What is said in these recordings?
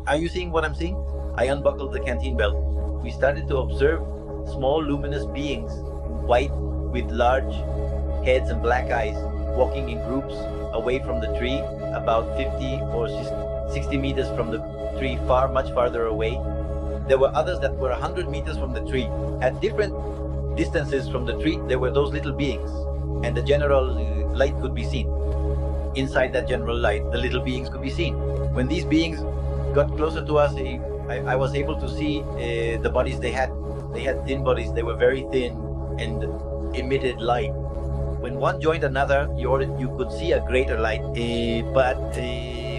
Are you seeing what I'm seeing? I unbuckled the canteen belt. We started to observe small luminous beings, white with large heads and black eyes, walking in groups away from the tree, about 50 or 60 meters from the tree, much farther away. There were others that were 100 meters from the tree. At different distances from the tree, there were those little beings, and the general light could be seen. Inside that general light, the little beings could be seen. When these beings got closer to us, I was able to see the bodies they had. They had thin bodies. They were very thin and emitted light. When one joined another, you could see a greater light, but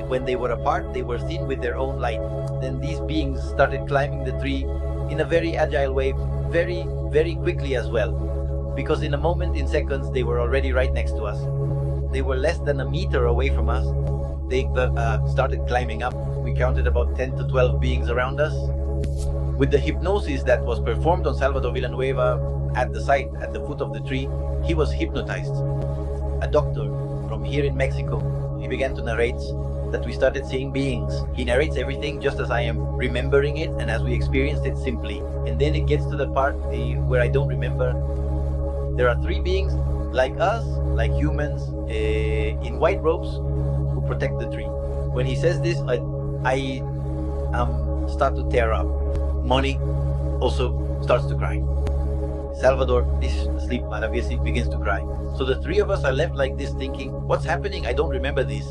when they were apart, they were thin with their own light. Then these beings started climbing the tree in a very agile way, very, very quickly as well. Because in a moment, in seconds, they were already right next to us. They were less than a meter away from us. They started climbing up. We counted about 10 to 12 beings around us. With the hypnosis that was performed on Salvador Villanueva at the site, at the foot of the tree, he was hypnotized. A doctor from here in Mexico, he began to narrate that we started seeing beings. He narrates everything just as I am remembering it and as we experienced it simply. And then it gets to the part where I don't remember. There are three beings like us, like humans, in white robes who protect the tree. When he says this, I start to tear up. Moni also starts to cry. Salvador is asleep, but obviously begins to cry. So the three of us are left like this thinking, what's happening? I don't remember this.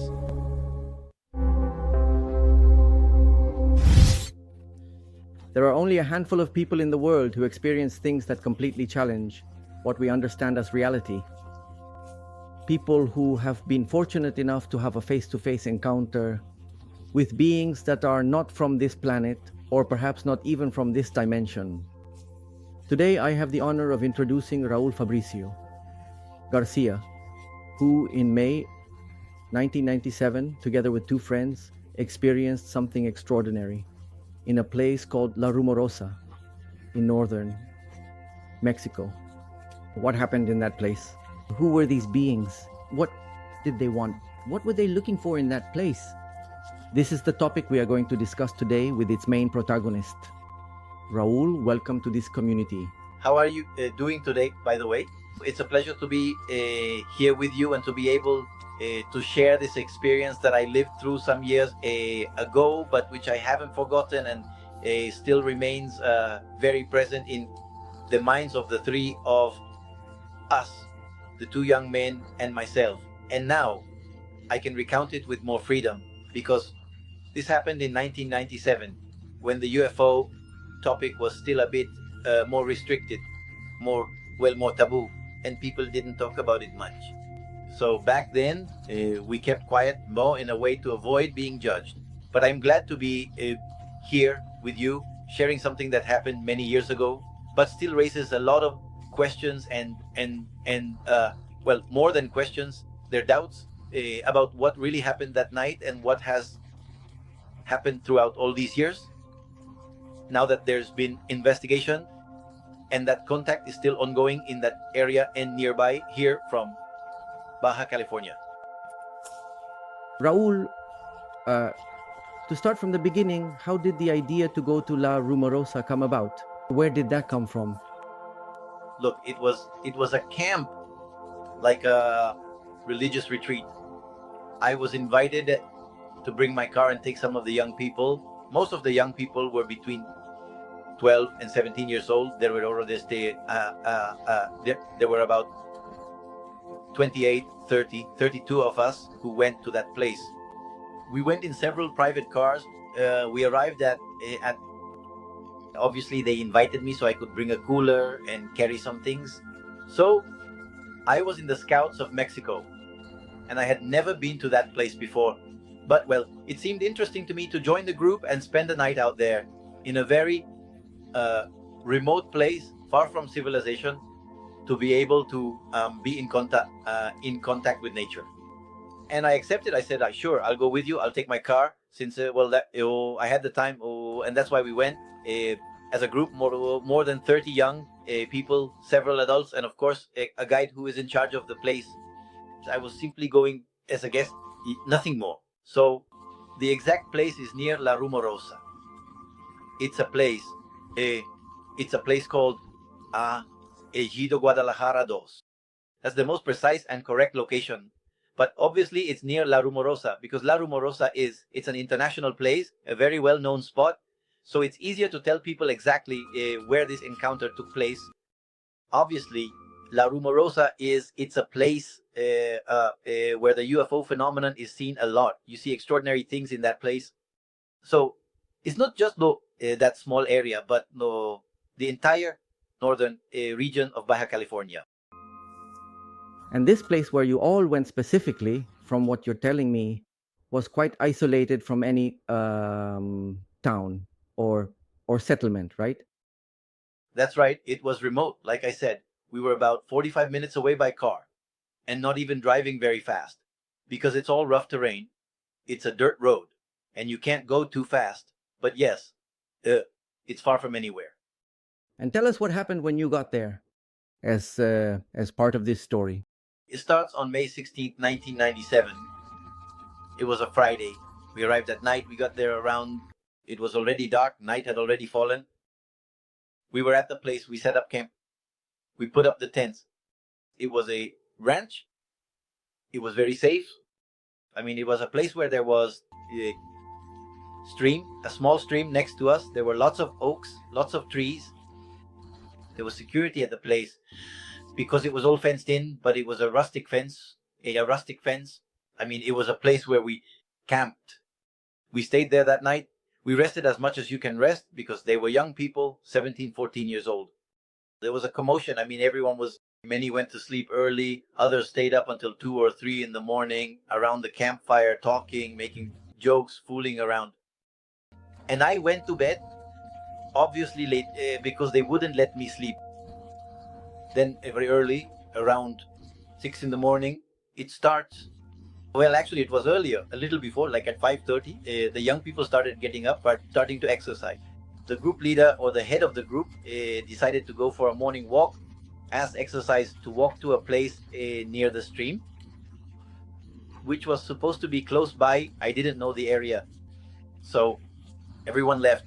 There are only a handful of people in the world who experience things that completely challenge what we understand as reality. People who have been fortunate enough to have a face-to-face encounter with beings that are not from this planet, or perhaps not even from this dimension. Today, I have the honor of introducing Raul Fabricio Garcia, who in May 1997, together with two friends, experienced something extraordinary in a place called La Rumorosa in northern Mexico. What happened in that place? Who were these beings? What did they want? What were they looking for in that place? This is the topic we are going to discuss today with its main protagonist. Raul, welcome to this community. How are you doing today, by the way? It's a pleasure to be here with you and to be able to share this experience that I lived through some years ago, but which I haven't forgotten and still remains very present in the minds of the three of us, the two young men and myself. And now I can recount it with more freedom because this happened in 1997 when the UFO topic was still a bit more restricted, more taboo, and people didn't talk about it much. So back then, we kept quiet more in a way to avoid being judged. But I'm glad to be here with you, sharing something that happened many years ago, but still raises a lot of questions and more than questions, they're doubts about what really happened that night and what has happened throughout all these years. Now that there's been investigation and that contact is still ongoing in that area and nearby here from Baja California. Raul, to start from the beginning, how did the idea to go to La Rumorosa come about? Where did that come from? Look, it was a camp, like a religious retreat. I was invited to bring my car and take some of the young people. Most of the young people were between 12 and 17 years old. There were already there were about 28, 30, 32 of us who went to that place. We went in several private cars. We arrived at obviously they invited me so I could bring a cooler and carry some things. So I was in the Scouts of Mexico and I had never been to that place before. But well, it seemed interesting to me to join the group and spend the night out there in a very remote place, far from civilization, to be able to be in contact with nature. And I accepted. I said, sure, I'll go with you. I'll take my car since I had the time, and that's why we went as a group, more than 30 young people, several adults, and of course a guide who is in charge of the place. I was simply going as a guest, nothing more. So The exact place is near La Rumorosa. It's a place. It's a place called Ejido Guadalajara Dos. That's the most precise and correct location. But obviously it's near La Rumorosa because La Rumorosa it's an international place, a very well-known spot. So it's easier to tell people exactly where this encounter took place. Obviously, La Rumorosa it's a place where the UFO phenomenon is seen a lot. You see extraordinary things in that place. So it's not just that small area, but the entire northern region of Baja California. And this place where you all went specifically, from what you're telling me, was quite isolated from any town or settlement, right? That's right, it was remote. Like I said, we were about 45 minutes away by car and not even driving very fast because it's all rough terrain. It's a dirt road and you can't go too fast. But yes, it's far from anywhere. And tell us what happened when you got there as part of this story. It starts on May 16th, 1997. It was a Friday. We arrived at night. We got there around, it was already dark. Night had already fallen. We were at the place. We set up camp. We put up the tents. It was a ranch. It was very safe. I mean, it was a place where there was a stream, a small stream next to us. There were lots of oaks, lots of trees. There was security at the place because it was all fenced in, but it was a rustic fence. I mean, it was a place where we camped. We stayed there that night. We rested as much as you can rest because they were young people, 17, 14 years old. There was a commotion. I mean, many went to sleep early. Others stayed up until 2 or 3 in the morning around the campfire, talking, making jokes, fooling around. And I went to bed, obviously late, because they wouldn't let me sleep. Then very early, around 6 in the morning, it starts. Well, actually, it was earlier, a little before, like at 5:30. The young people started getting up, starting to exercise. The group leader or the head of the group decided to go for a morning walk, asked exercise to walk to a place near the stream, which was supposed to be close by. I didn't know the area. So everyone left.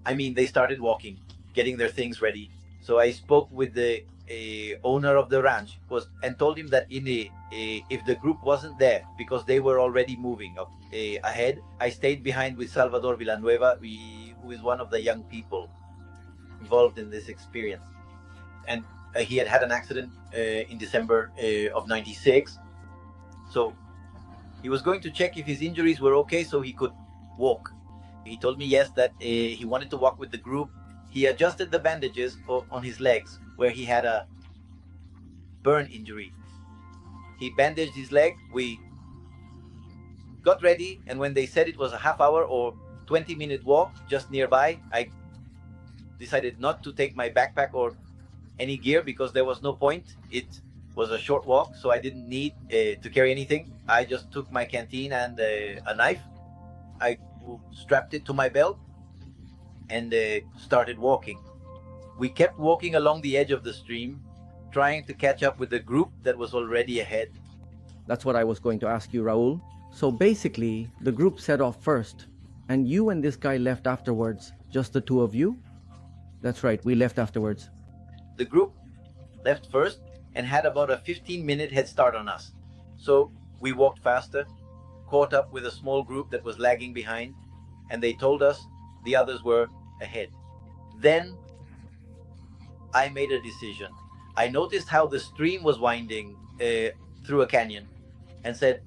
I mean, they started walking, getting their things ready. So I spoke with the owner of the ranch and told him that if the group wasn't there because they were already moving ahead, I stayed behind with Salvador Villanueva, who is one of the young people involved in this experience. And he had an accident in December of 96. So he was going to check if his injuries were okay so he could walk. He told me yes, that he wanted to walk with the group. He adjusted the bandages on his legs where he had a burn injury. He bandaged his leg. We got ready, and when they said it was a half hour or 20-minute walk just nearby, I decided not to take my backpack or any gear because there was no point. It was a short walk, so I didn't need to carry anything. I just took my canteen and a knife. I strapped it to my belt and started walking. We kept walking along the edge of the stream, trying to catch up with the group that was already ahead. That's what I was going to ask you, Raul. So basically, the group set off first, and you and this guy left afterwards, just the two of you? That's right, we left afterwards. The group left first and had about a 15-minute head start on us. So we walked faster, caught up with a small group that was lagging behind, and they told us the others were ahead. Then I made a decision. I noticed how the stream was winding through a canyon and said,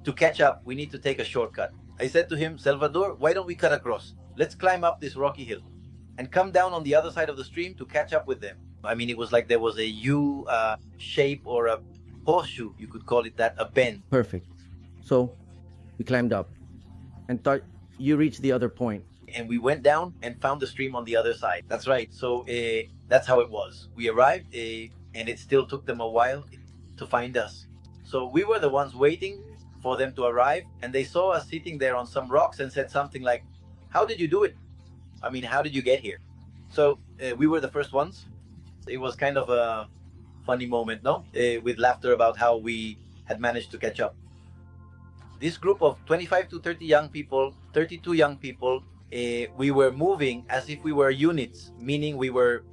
to catch up, we need to take a shortcut. I said to him, Salvador, why don't we cut across? Let's climb up this rocky hill and come down on the other side of the stream to catch up with them. I mean, it was like there was a U shape or a horseshoe, you could call it that, a bend. Perfect. So we climbed up and thought you reached the other point. And we went down and found the stream on the other side. That's right. So that's how it was. We arrived and it still took them a while to find us. So we were the ones waiting for them to arrive, and they saw us sitting there on some rocks and said something like, how did you do it? I mean, how did you get here? So we were the first ones. It was kind of a funny moment, no? With laughter about how we had managed to catch up. This group of 25 to 30 young people, 32 young people, we were moving as if we were units, meaning we were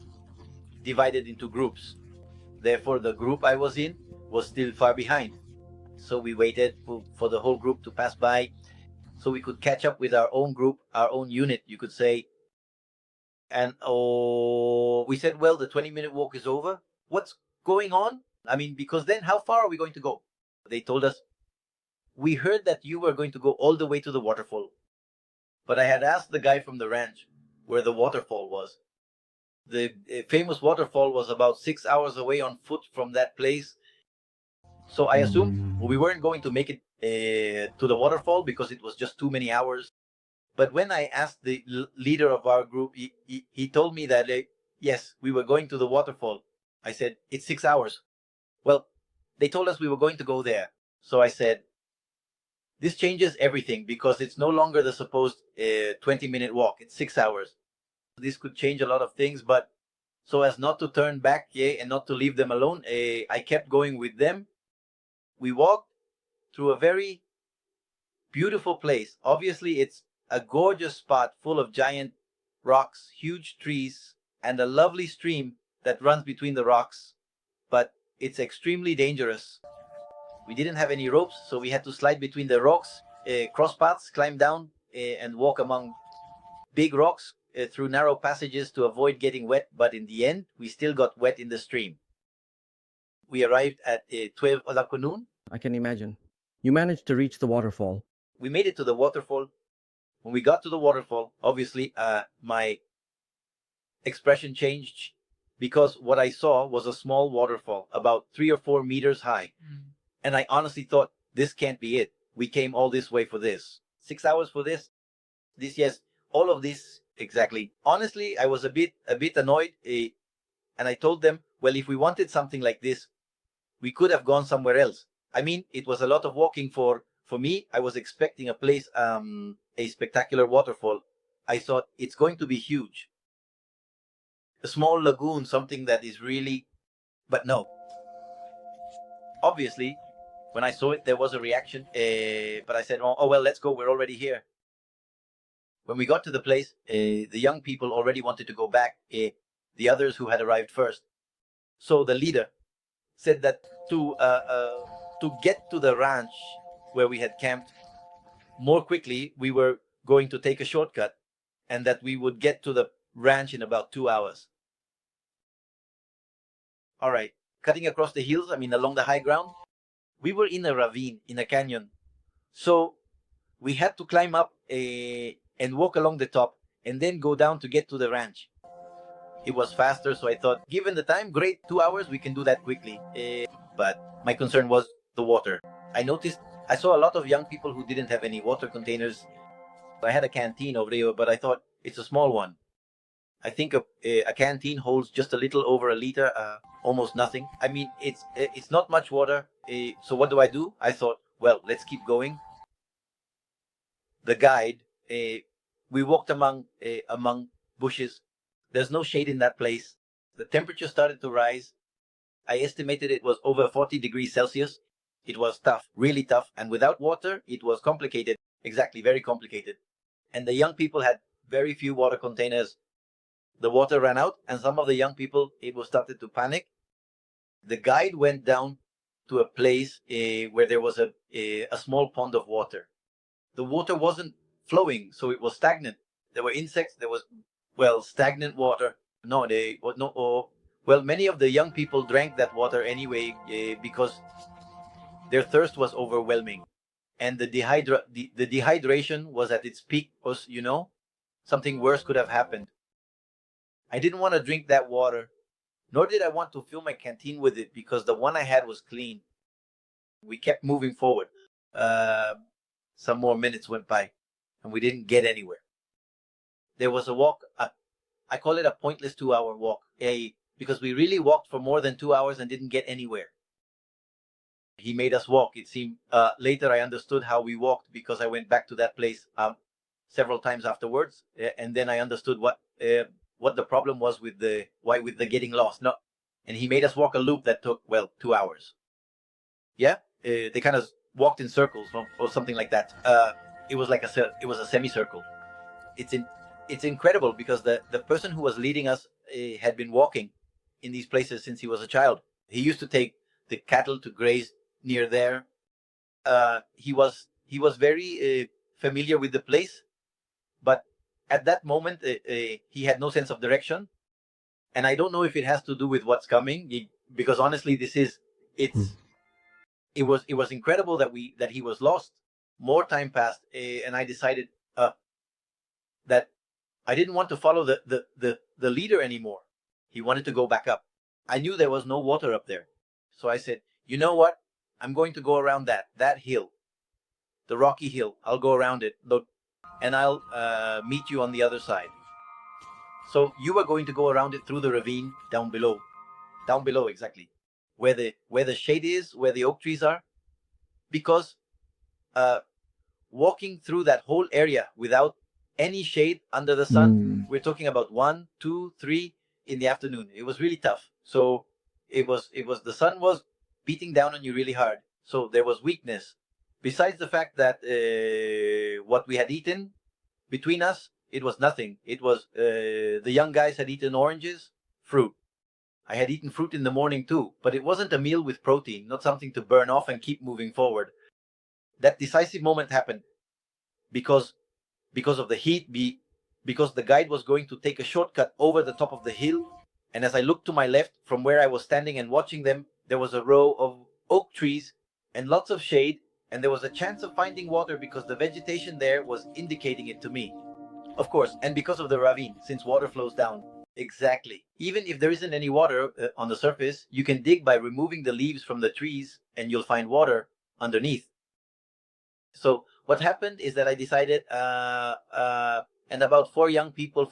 divided into groups. Therefore, the group I was in was still far behind. So we waited for the whole group to pass by so we could catch up with our own group, our own unit, you could say. And we said, well, the 20-minute walk is over. What's going on? I mean, because then how far are we going to go? They told us, we heard that you were going to go all the way to the waterfall. But I had asked the guy from the ranch where the waterfall was. The famous waterfall was about 6 hours away on foot from that place. So I assumed we weren't going to make it to the waterfall because it was just too many hours. But when I asked the leader of our group, he told me that, yes, we were going to the waterfall. I said, it's 6 hours. Well, they told us we were going to go there. So I said, this changes everything because it's no longer the supposed 20-minute walk. It's 6 hours. This could change a lot of things, but so as not to turn back, and not to leave them alone, I kept going with them. We walked through a very beautiful place. Obviously, it's a gorgeous spot full of giant rocks, huge trees, and a lovely stream that runs between the rocks. But it's extremely dangerous. We didn't have any ropes, so we had to slide between the rocks, cross paths, climb down, and walk among big rocks through narrow passages to avoid getting wet. But in the end, we still got wet in the stream. We arrived at 12 o'clock noon. I can imagine. You managed to reach the waterfall. We made it to the waterfall. When we got to the waterfall, obviously, my expression changed because what I saw was a small waterfall, about 3 or 4 meters high. And I honestly thought, this can't be it. We came all this way for this. 6 hours for this? Yes, all of this, exactly. Honestly, I was a bit annoyed. And I told them, well, if we wanted something like this, we could have gone somewhere else. I mean, it was a lot of walking for me. I was expecting a place, a spectacular waterfall. I thought it's going to be huge. A small lagoon, something that is really, but no. Obviously, when I saw it, there was a reaction, but I said, oh well, let's go. We're already here. When we got to the place, the young people already wanted to go back, the others who had arrived first. So the leader said that to get to the ranch where we had camped more quickly, we were going to take a shortcut and that we would get to the ranch in about 2 hours. All right, cutting across the hills, along the high ground, we were in a ravine, in a canyon. So we had to climb up and walk along the top and then go down to get to the ranch. It was faster, so I thought, given the time, great, 2 hours, we can do that quickly. But my concern was the water. I saw a lot of young people who didn't have any water containers. I had a canteen over there, but I thought it's a small one. I think a canteen holds just a little over a liter, almost nothing. It's not much water. So what do? I thought, well, let's keep going. The guide, we walked among bushes. There's no shade in that place. The temperature started to rise. I estimated it was over 40 degrees Celsius. It was tough, really tough. And without water, it was complicated. Exactly, very complicated. And the young people had very few water containers. The water ran out, and some of the young people, started to panic. The guide went down to a place where there was a small pond of water. The water wasn't flowing, so it was stagnant. There were insects. There was, stagnant water. Many of the young people drank that water anyway because their thirst was overwhelming. And the dehydration was at its peak. Something worse could have happened. I didn't want to drink that water, nor did I want to fill my canteen with it because the one I had was clean. We kept moving forward. Some more minutes went by, and we didn't get anywhere. There was a walk. I call it a pointless 2-hour walk, because we really walked for more than 2 hours and didn't get anywhere. He made us walk. It seemed later I understood how we walked because I went back to that place several times afterwards, and then I understood what the problem was with the getting lost. And he made us walk a loop that took 2 hours. Yeah, they kind of walked in circles or something like that. It was like it was a semicircle. It's incredible because the person who was leading us had been walking in these places since he was a child. He used to take the cattle to graze near there. He was very familiar with the place, but at that moment he had no sense of direction, and I don't know if it has to do with what's coming, because honestly, it was incredible that he was lost. More time passed, and I decided that I didn't want to follow the leader anymore. He wanted to go back up. I knew there was no water up there, so I said, you know what? I'm going to go around that hill, the rocky hill. I'll go around it, and I'll meet you on the other side. So you were going to go around it through the ravine down below exactly, where the shade is, where the oak trees are, because walking through that whole area without any shade under the sun, we're talking about 1, 2, 3 in the afternoon. It was really tough. So it was the sun was beating down on you really hard. So there was weakness. Besides the fact that what we had eaten between us, it was nothing. It was the young guys had eaten oranges, fruit. I had eaten fruit in the morning too, but it wasn't a meal with protein, not something to burn off and keep moving forward. That decisive moment happened because of the heat, because the guide was going to take a shortcut over the top of the hill. And as I looked to my left from where I was standing and watching them, there was a row of oak trees and lots of shade, and there was a chance of finding water because the vegetation there was indicating it to me. Of course, and because of the ravine, since water flows down. Exactly. Even if there isn't any water on the surface, you can dig by removing the leaves from the trees and you'll find water underneath. So what happened is that I decided, and about 5 young people,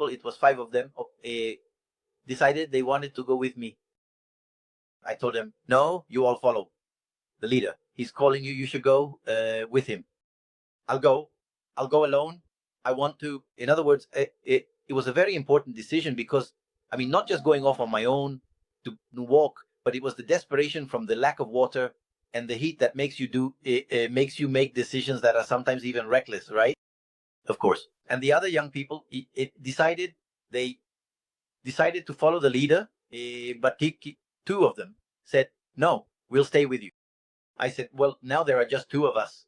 it was 5 of them, decided they wanted to go with me. I told them, no, you all follow the leader. He's calling you. You should go with him. I'll go alone. I want to, in other words, it was a very important decision because, I mean, not just going off on my own to walk, but it was the desperation from the lack of water and the heat that makes you make decisions that are sometimes even reckless, right? Of course. And the other young people, they decided to follow the leader, but 2 of them said, no, we'll stay with you. I said, well, now there are just 2 of us.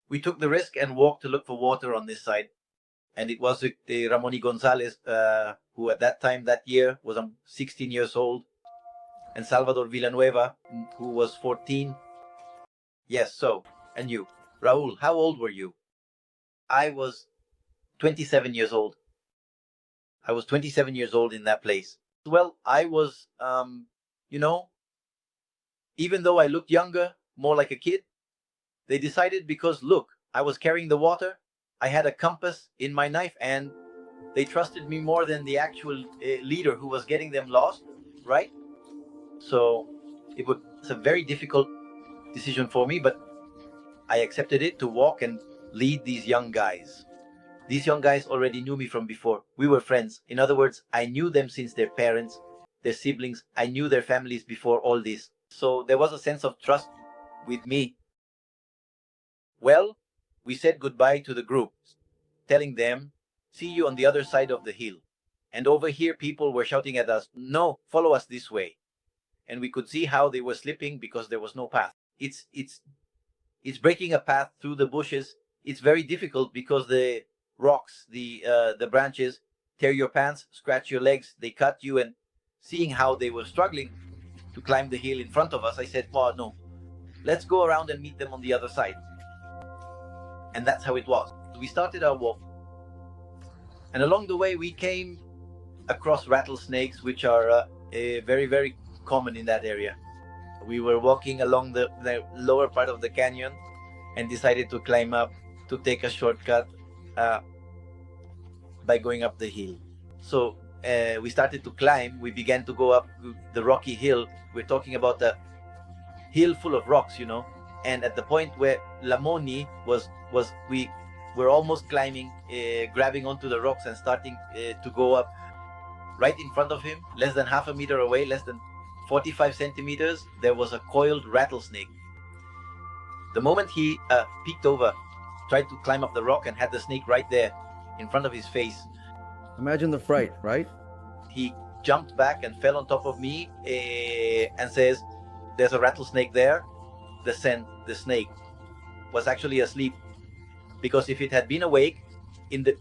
We took the risk and walked to look for water on this side. And it was Ramon Gonzalez, who at that year was 16 years old, and Salvador Villanueva, who was 14. Yes, so, and you, Raul, how old were you? I was 27 years old. I was 27 years old in that place. Well, I was, even though I looked younger, more like a kid, they decided because, look, I was carrying the water, I had a compass in my knife, and they trusted me more than the actual leader who was getting them lost, right? So it's a very difficult decision for me, but I accepted it to walk and lead these young guys. These young guys already knew me from before. We were friends. In other words, I knew them since their parents, their siblings. I knew their families before all this. So there was a sense of trust with me. Well, we said goodbye to the group, telling them, see you on the other side of the hill. And over here, people were shouting at us, no, follow us this way. And we could see how they were slipping because there was no path. It's breaking a path through the bushes. It's very difficult because the rocks, the branches tear your pants, scratch your legs, they cut you. And seeing how they were struggling to climb the hill in front of us, I said, well, no, let's go around and meet them on the other side. And that's how it was. We started our walk. And along the way, we came across rattlesnakes, which are very, very common in that area. We were walking along the lower part of the canyon and decided to climb up to take a shortcut by going up the hill. So we started to climb. We began to go up the rocky hill. We're talking about a hill full of rocks, And at the point where Lamoni we were almost climbing, grabbing onto the rocks and starting to go up. Right in front of him, less than half a meter away, less than 45 centimeters, there was a coiled rattlesnake. The moment he peeked over, tried to climb up the rock and had the snake right there in front of his face, Imagine the fright, right? he jumped back and fell on top of me and says, "There's a rattlesnake there." The snake was actually asleep, because if it had been awake, it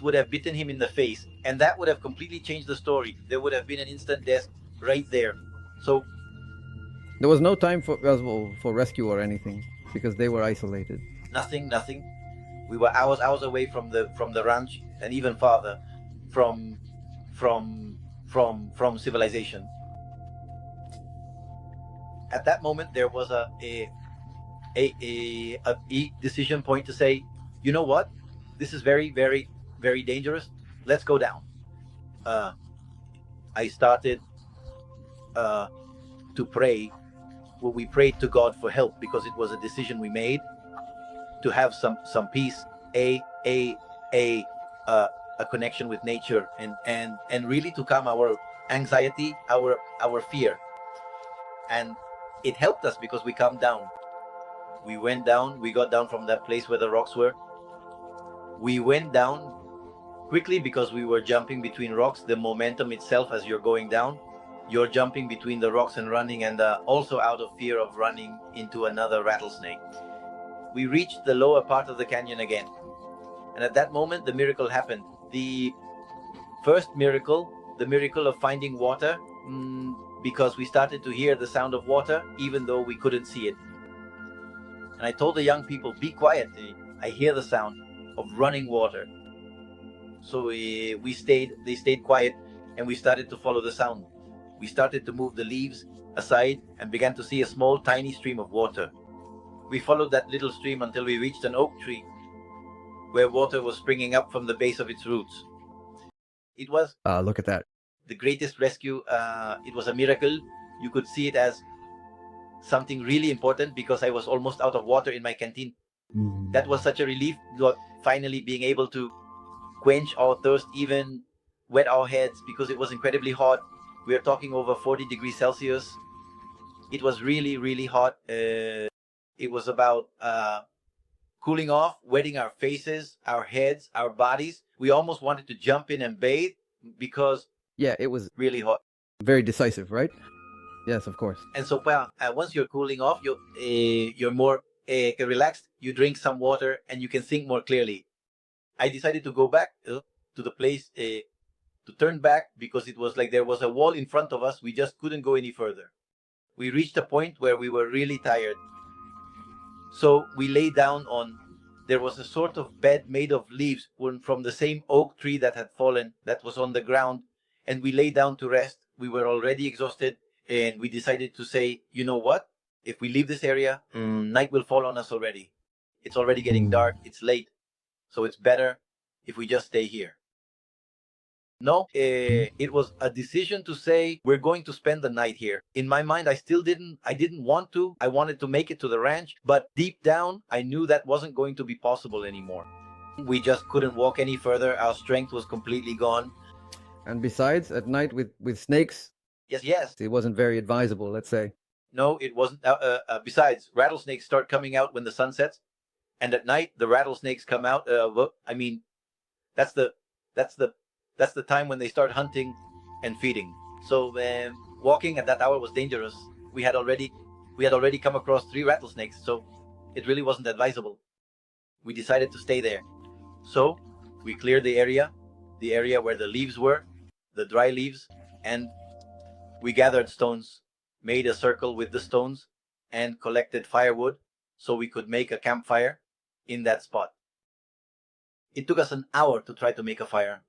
would have bitten him in the face, and that would have completely changed the story. There would have been an instant death right there. So There was no time for rescue or anything because they were isolated. nothing. We were hours away from the ranch, and even farther from civilization. At that moment, there was a decision point to say, you know what, this is very, very, very dangerous. Let's go down. I started to pray. Well, we prayed to God for help because it was a decision we made to have some peace, a connection with nature, and really to calm our anxiety, our fear. And it helped us because we calmed down. We went down, we got down from that place where the rocks were. We went down quickly because we were jumping between rocks. The momentum itself, as you're going down, you're jumping between the rocks and running, and also out of fear of running into another rattlesnake. We reached the lower part of the canyon again. And at that moment, the miracle happened. The first miracle, the miracle of finding water, because we started to hear the sound of water, even though we couldn't see it. And I told the young people, be quiet. I hear the sound of running water. So they stayed quiet, and we started to follow the sound. We started to move the leaves aside and began to see a small, tiny stream of water. We followed that little stream until we reached an oak tree where water was springing up from the base of its roots. It was Look at that. the greatest rescue. It was a miracle. You could see it as something really important because I was almost out of water in my canteen. That was such a relief, finally being able to quench our thirst, even wet our heads, because it was incredibly hot. We are talking over 40 degrees Celsius. It was really, really hot. It was about cooling off, wetting our faces, our heads, our bodies. We almost wanted to jump in and bathe because Yeah, it was really hot. very decisive, right? Yes, of course. And so once you're cooling off, you're more relaxed. You drink some water and you can think more clearly. I decided to go back to the place, to turn back, because it was like there was a wall in front of us. We just couldn't go any further. We reached a point where we were really tired. So we lay down there was a sort of bed made of leaves from the same oak tree that had fallen, that was on the ground. And we lay down to rest. We were already exhausted. And we decided to say, you know what? If we leave this area, night will fall on us already. It's already getting dark. It's late. So it's better if we just stay here. No, it was a decision to say, we're going to spend the night here. In my mind, I didn't want to. I wanted to make it to the ranch. But deep down, I knew that wasn't going to be possible anymore. We just couldn't walk any further. Our strength was completely gone. And besides, at night with snakes, Yes. it wasn't very advisable, let's say. No, it wasn't. Besides, rattlesnakes start coming out when the sun sets, and at night the rattlesnakes come out. I mean, that's the time when they start hunting and feeding. So walking at that hour was dangerous. We had already come across 3 rattlesnakes, so it really wasn't advisable. We decided to stay there. So we cleared the area where the leaves were, the dry leaves, and we gathered stones, made a circle with the stones, and collected firewood so we could make a campfire in that spot. It took us an hour to try to make a fire.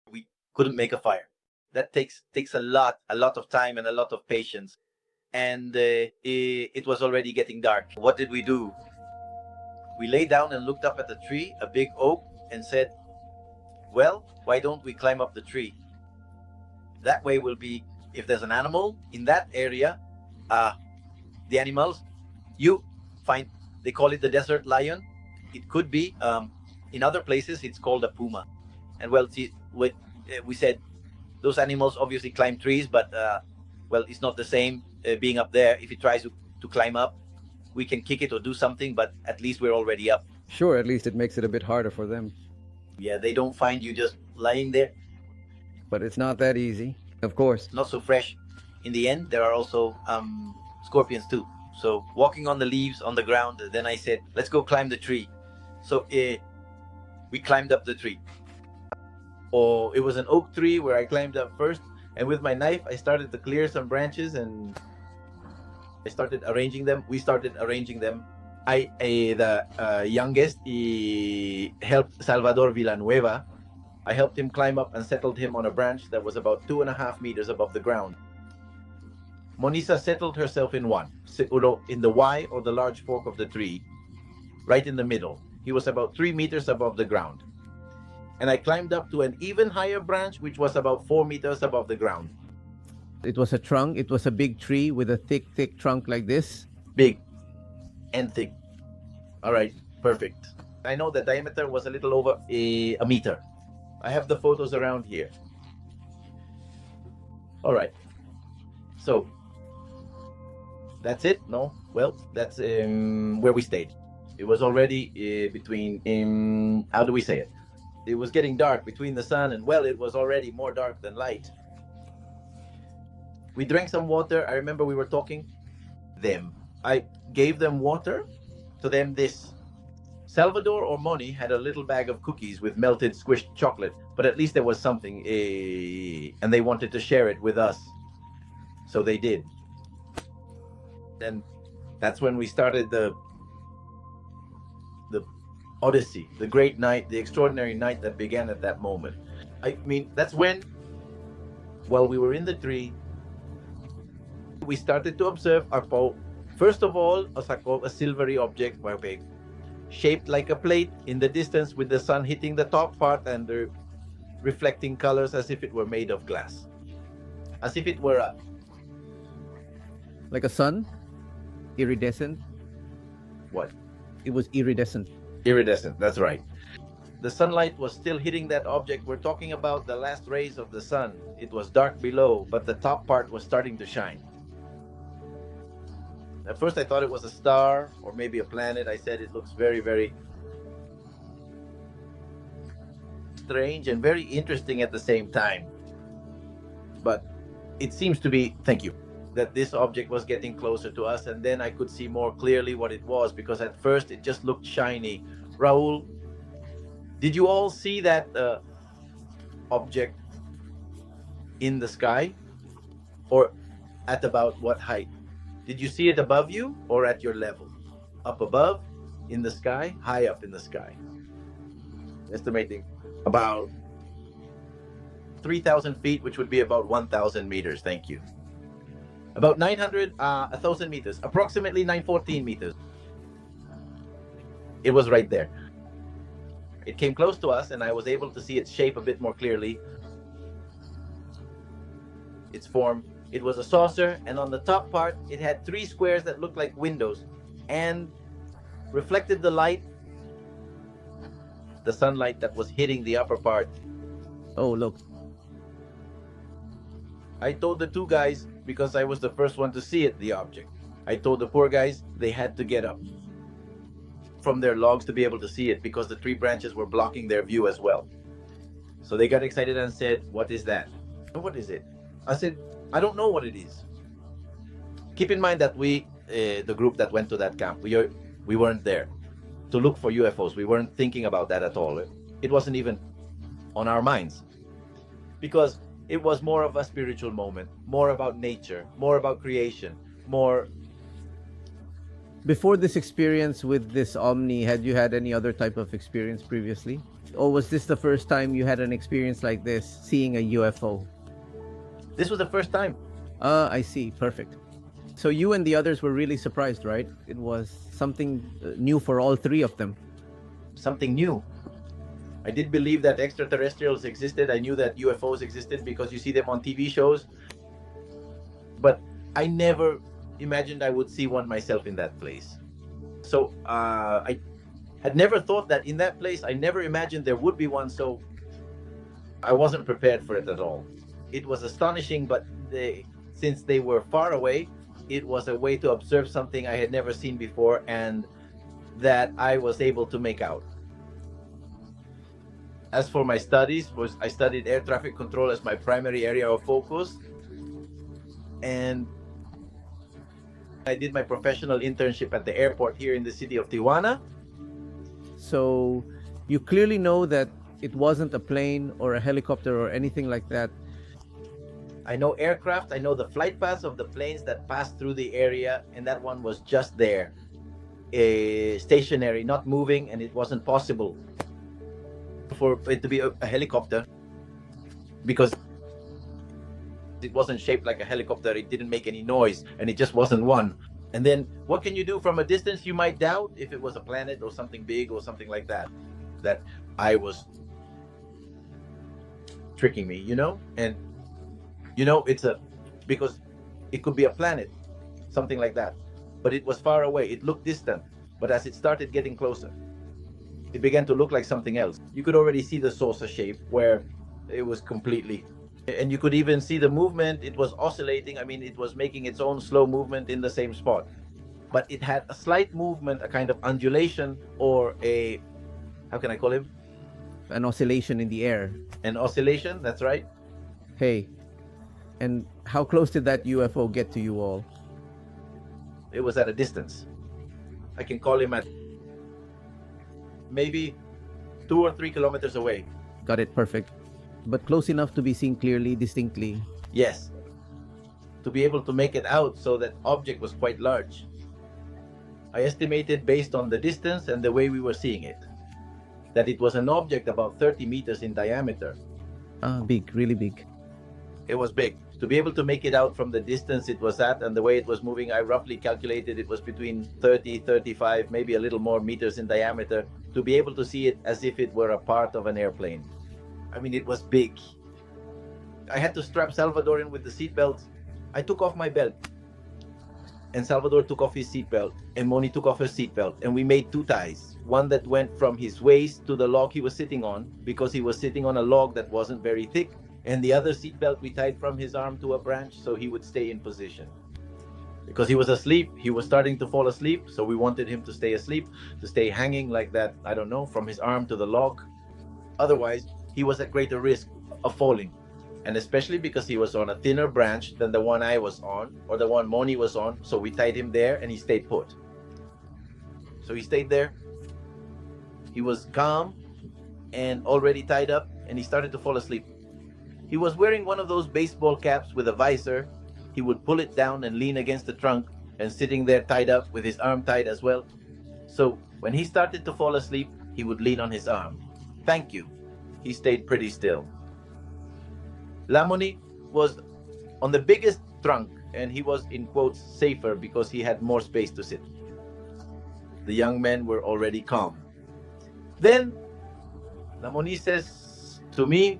We couldn't make a fire. That takes a lot of time and a lot of patience. And it was already getting dark. What did we do? We lay down and looked up at the tree, a big oak, and said, well, why don't we climb up the tree? That way will be, if there's an animal in that area, the animals, they call it the desert lion. It could be, in other places, it's called a puma. And well, we said those animals obviously climb trees, but it's not the same being up there. If it tries to climb up, we can kick it or do something, but at least we're already up. Sure, at least it makes it a bit harder for them. Yeah, they don't find you just lying there. But it's not that easy, of course. Not so fresh. In the end, there are also scorpions too. So walking on the leaves on the ground, then I said, let's go climb the tree. So we climbed up the tree. Oh, it was an oak tree where I climbed up first, and with my knife I started to clear some branches and I started arranging them. We started arranging them. The youngest, he helped Salvador Villanueva. I helped him climb up and settled him on a branch that was about 2.5 meters above the ground. Monisa settled herself in one, in the Y or the large fork of the tree, right in the middle. He was about 3 meters above the ground. And I climbed up to an even higher branch, which was about 4 meters above the ground. It was a trunk. It was a big tree with a thick trunk like this. Big and thick. All right, perfect. I know the diameter was a little over a meter. I have the photos around here. All right. So that's it. No, well, that's where we stayed. It was already between how do we say it? It was getting dark between the sun and, well, it was already more dark than light. We drank some water. I remember we were talking them. I gave them water. To them, this Salvador or Moni had a little bag of cookies with melted squished chocolate, but at least there was something, and they wanted to share it with us. So they did. And that's when we started the Odyssey, the great night, the extraordinary night that began at that moment. I mean, that's when, while we were in the tree, we started to observe Arpo. First of all, a silvery object, shaped like a plate in the distance, with the sun hitting the top part and the reflecting colors as if it were made of glass. As if it were like a sun? Iridescent? What? It was iridescent. Iridescent, that's right. The sunlight was still hitting that object. We're talking about the last rays of the sun. It was dark below, but the top part was starting to shine. At first I thought it was a star or maybe a planet. I said it looks very, very strange and very interesting at the same time. But it seems to be, thank you, that this object was getting closer to us, and then I could see more clearly what it was, because at first it just looked shiny. Raul, did you all see that object in the sky? Or at about what height? Did you see it above you or at your level? Up above, in the sky, high up in the sky? Estimating about 3,000 feet, which would be about 1,000 meters. Thank you. About 1,000 meters, approximately 914 meters. It was right there. It came close to us, and I was able to see its shape a bit more clearly. Its form. It was a saucer, and on the top part, it had 3 squares that looked like windows and reflected the light, the sunlight that was hitting the upper part. Oh, look. I told the 2 guys, because I was the first one to see it, the object. I told the poor guys they had to get up from their logs to be able to see it, because the tree branches were blocking their view as well. So they got excited and said, "What is that?" "What is it?" I said, "I don't know what it is." Keep in mind that we, the group that went to that camp, we weren't there to look for UFOs. We weren't thinking about that at all. It wasn't even on our minds, because it was more of a spiritual moment, more about nature, more about creation, more. Before this experience with this Omni, had you had any other type of experience previously? Or was this the first time you had an experience like this, seeing a UFO? This was the first time. I see. Perfect. So you and the others were really surprised, right? It was something new for all 3 of them. Something new. I did believe that extraterrestrials existed. I knew that UFOs existed because you see them on TV shows. But I never imagined I would see one myself in that place. So I had never thought that in that place. I never imagined there would be one. So I wasn't prepared for it at all. It was astonishing, but since they were far away, it was a way to observe something I had never seen before and that I was able to make out. As for my studies, I studied air traffic control as my primary area of focus, and I did my professional internship at the airport here in the city of Tijuana. So you clearly know that it wasn't a plane or a helicopter or anything like that. I know aircraft, I know the flight paths of the planes that passed through the area, and that one was just there, stationary, not moving, and it wasn't possible for it to be a helicopter because it wasn't shaped like a helicopter. It didn't make any noise, and it just wasn't one. And then what can you do from a distance? You might doubt if it was a planet or something big or something like that, that I was tricking me, and because it could be a planet, something like that, but it was far away. It looked distant, but as it started getting closer, it began to look like something else. You could already see the saucer shape where it was completely, and you could even see the movement. It was oscillating. I mean, it was making its own slow movement in the same spot, but it had a slight movement, a kind of undulation, or how can I call it? An oscillation in the air. An oscillation, that's right. Hey, and how close did that UFO get to you all? It was at a distance. I can call him at maybe 2 or 3 kilometers away. Got it, perfect. But close enough to be seen clearly, distinctly. Yes. To be able to make it out, so that object was quite large. I estimated, based on the distance and the way we were seeing it, that it was an object about 30 meters in diameter. Big, really big. It was big. To be able to make it out from the distance it was at and the way it was moving, I roughly calculated it was between 30, 35, maybe a little more meters in diameter, to be able to see it as if it were a part of an airplane. I mean, it was big. I had to strap Salvador in with the seatbelt. I took off my belt, and Salvador took off his seatbelt, and Moni took off her seatbelt, and we made 2 ties. One that went from his waist to the log he was sitting on, because he was sitting on a log that wasn't very thick, and the other seatbelt we tied from his arm to a branch so he would stay in position. Because he was asleep, he was starting to fall asleep, so we wanted him to stay asleep, to stay hanging like that, I don't know, from his arm to the log. Otherwise, he was at greater risk of falling. And especially because he was on a thinner branch than the one I was on, or the one Moni was on, so we tied him there and he stayed put. So he stayed there. He was calm and already tied up, and he started to fall asleep. He was wearing one of those baseball caps with a visor. He would pull it down and lean against the trunk, and sitting there tied up with his arm tied as well. So when he started to fall asleep, he would lean on his arm. Thank you. He stayed pretty still. Lamoni was on the biggest trunk, and he was, in quotes, safer because he had more space to sit. The young men were already calm. Then Lamoni says to me,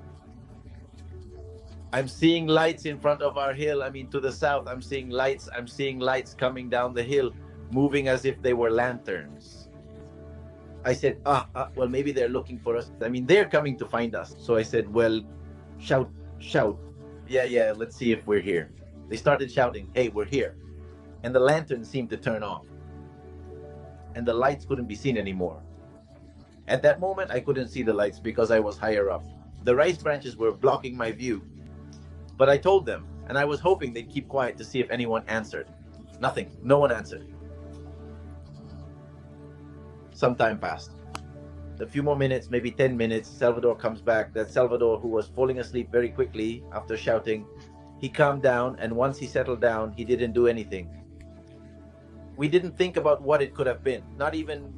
I'm seeing lights in front of our hill. I mean, to the south, I'm seeing lights. I'm seeing lights coming down the hill, moving as if they were lanterns. I said, well, maybe they're looking for us. I mean, they're coming to find us. So I said, well, shout. Yeah, let's see if we're here. They started shouting, hey, we're here. And the lantern seemed to turn off. And the lights couldn't be seen anymore. At that moment, I couldn't see the lights because I was higher up. The rice branches were blocking my view. But I told them, and I was hoping they'd keep quiet to see if anyone answered. Nothing. No one answered. Some time passed. A few more minutes, maybe 10 minutes, Salvador comes back. That Salvador, who was falling asleep very quickly after shouting, he calmed down, and once he settled down, he didn't do anything. We didn't think about what it could have been. Not even,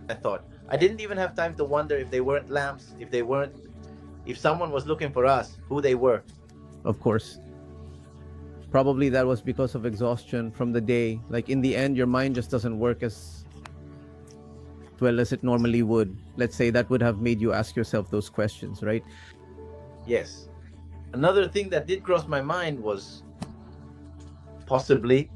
I thought. I didn't even have time to wonder if they weren't lamps, if someone was looking for us, who they were. Of course. Probably that was because of exhaustion from the day. Like, in the end, your mind just doesn't work as well as it normally would. Let's say that would have made you ask yourself those questions, right? Yes. Another thing that did cross my mind was possibly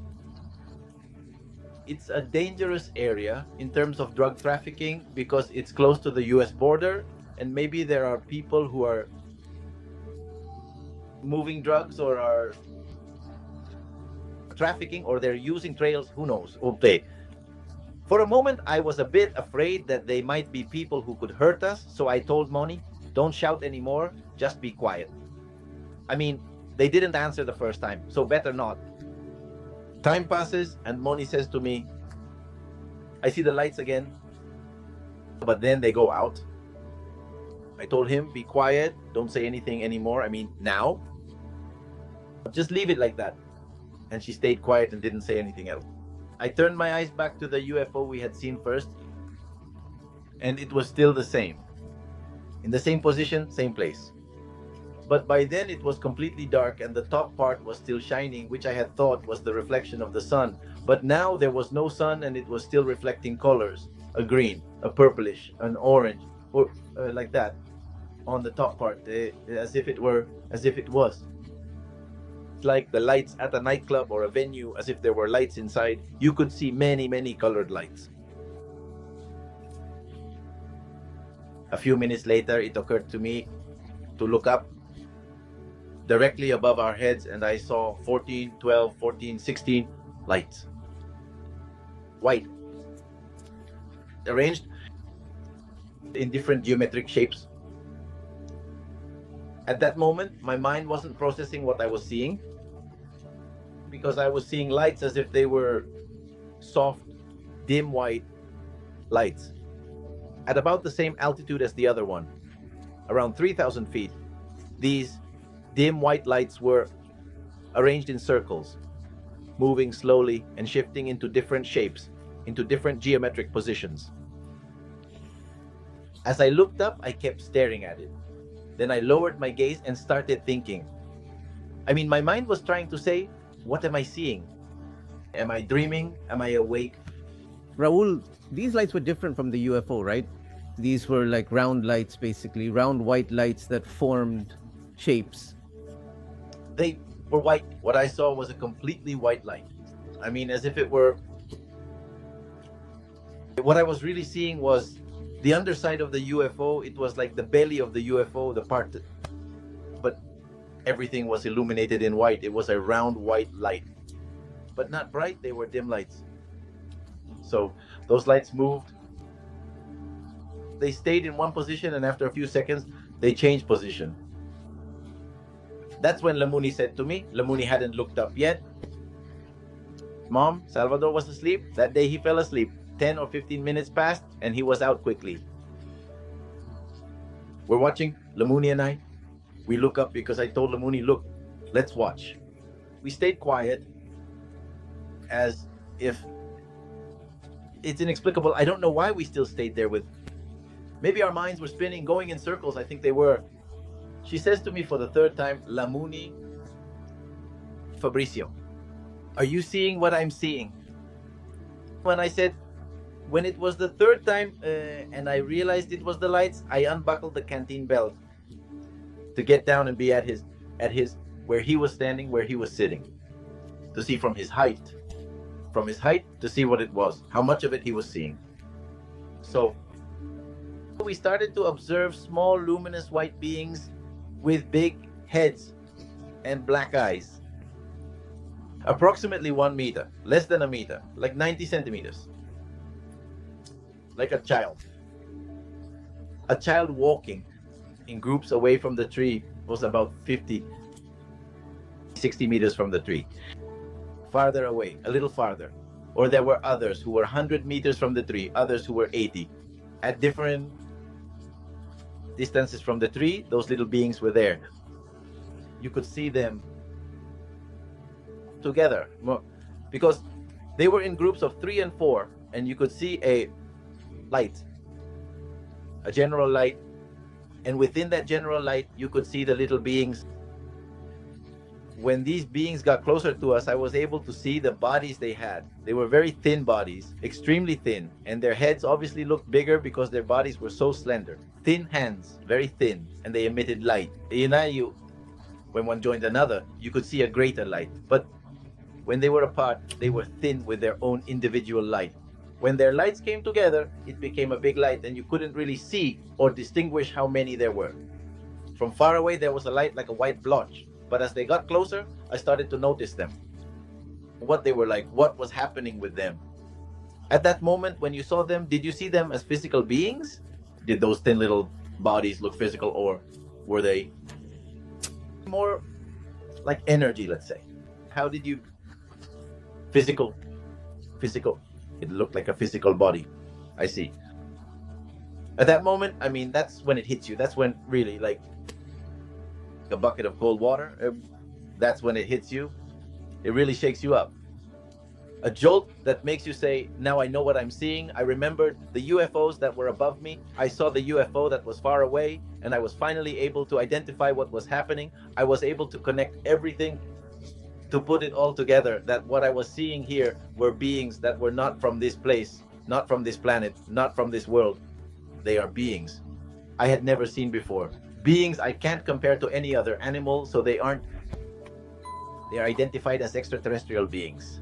it's a dangerous area in terms of drug trafficking because it's close to the US border, and maybe there are people who are moving drugs or are trafficking or they're using trails, who knows? Okay. For a moment, I was a bit afraid that they might be people who could hurt us, so I told Moni, don't shout anymore, just be quiet. I mean, they didn't answer the first time, so better not. Time passes, and Moni says to me, I see the lights again, but then they go out. I told him, be quiet, don't say anything anymore. I mean, now. Just leave it like that. And she stayed quiet and didn't say anything else. I turned my eyes back to the UFO we had seen first, and it was still the same. In the same position, same place. But by then it was completely dark and the top part was still shining, which I had thought was the reflection of the sun. But now there was no sun and it was still reflecting colors, a green, a purplish, an orange, or like that on the top part, as if it was. It's like the lights at a nightclub or a venue, as if there were lights inside. You could see many, many colored lights. A few minutes later, it occurred to me to look up directly above our heads, and I saw 14, 12, 14, 16 lights. White. Arranged in different geometric shapes. At that moment, my mind wasn't processing what I was seeing, because I was seeing lights as if they were soft, dim white lights at about the same altitude as the other one, around 3,000 feet. These dim white lights were arranged in circles, moving slowly and shifting into different shapes, into different geometric positions. As I looked up, I kept staring at it. Then I lowered my gaze and started thinking. I mean, my mind was trying to say, what am I seeing? Am I dreaming? Am I awake? Raul, these lights were different from the UFO, right? These were like round lights, basically, round white lights that formed shapes. They were white. What I saw was a completely white light. I mean, as if it were... What I was really seeing was the underside of the UFO. It was like the belly of the UFO, the part that... But everything was illuminated in white. It was a round white light. But not bright, they were dim lights. So those lights moved. They stayed in one position, and after a few seconds, they changed position. That's when Lamuni said to me, Lamuni hadn't looked up yet, Mom, Salvador was asleep. That day he fell asleep. 10 or 15 minutes passed, and he was out quickly. We're watching, Lamuni and I. We look up because I told Lamuni, look, let's watch. We stayed quiet, as if it's inexplicable. I don't know why we still stayed there with... Maybe our minds were spinning, going in circles. I think they were. She says to me for the third time, Lamuni, Fabricio, are you seeing what I'm seeing? When I said, when it was the third time and I realized it was the lights, I unbuckled the canteen belt to get down and be at his, where he was standing, where he was sitting, to see from his height to see what it was, how much of it he was seeing. So we started to observe small luminous white beings with big heads and black eyes. Approximately 1 meter, less than a meter, like 90 centimeters. Like a child. A child walking in groups away from the tree was about 50, 60 meters from the tree. Farther away, a little farther. Or there were others who were 100 meters from the tree, others who were 80. At different distances from the tree, those little beings were there. You could see them together because they were in groups of 3 and 4, and you could see a light, a general light, and within that general light you could see the little beings. When these beings got closer to us, I was able to see the bodies they had. They were very thin bodies, extremely thin, and their heads obviously looked bigger because their bodies were so slender. Thin hands, very thin, and they emitted light. When one joined another, you could see a greater light. But when they were apart, they were thin with their own individual light. When their lights came together, it became a big light, and you couldn't really see or distinguish how many there were. From far away, there was a light like a white blotch. But as they got closer, I started to notice them. what they were like, what was happening with them. At that moment, when you saw them, did you see them as physical beings? Did those thin little bodies look physical, or were they more like energy, let's say? How did you physical? It looked like a physical body. I see. At that moment, I mean, that's when it hits you. That's when really, like a bucket of cold water, that's when it hits you. It really shakes you up. A jolt that makes you say, now I know what I'm seeing. I remembered the UFOs that were above me. I saw the UFO that was far away, and I was finally able to identify what was happening. I was able to connect everything, to put it all together, that what I was seeing here were beings that were not from this place, not from this planet, not from this world. They are beings I had never seen before. Beings I can't compare to any other animal, so they are identified as extraterrestrial beings.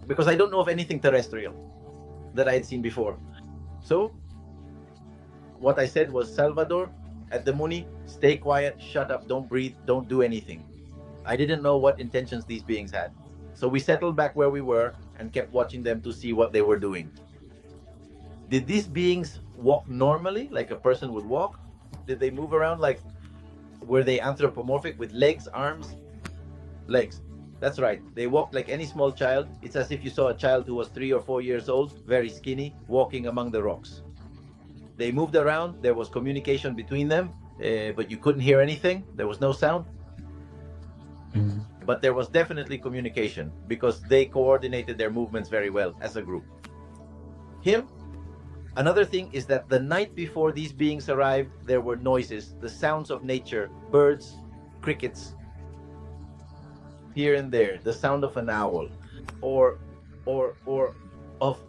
Because I don't know of anything terrestrial that I had seen before. So, what I said was, Salvador, at the Muni, stay quiet, shut up, don't breathe, don't do anything. I didn't know what intentions these beings had. So we settled back where we were and kept watching them to see what they were doing. Did these beings walk normally, like a person would walk? Did they move around like, were they anthropomorphic with legs, arms? Legs. That's right. They walked like any small child. It's as if you saw a child who was 3 or 4 years old, very skinny, walking among the rocks. They moved around. There was communication between them, but you couldn't hear anything. There was no sound. Mm-hmm. But there was definitely communication because they coordinated their movements very well as a group. Another thing is that the night before these beings arrived, there were noises, the sounds of nature, birds, crickets, here and there, the sound of an owl, or of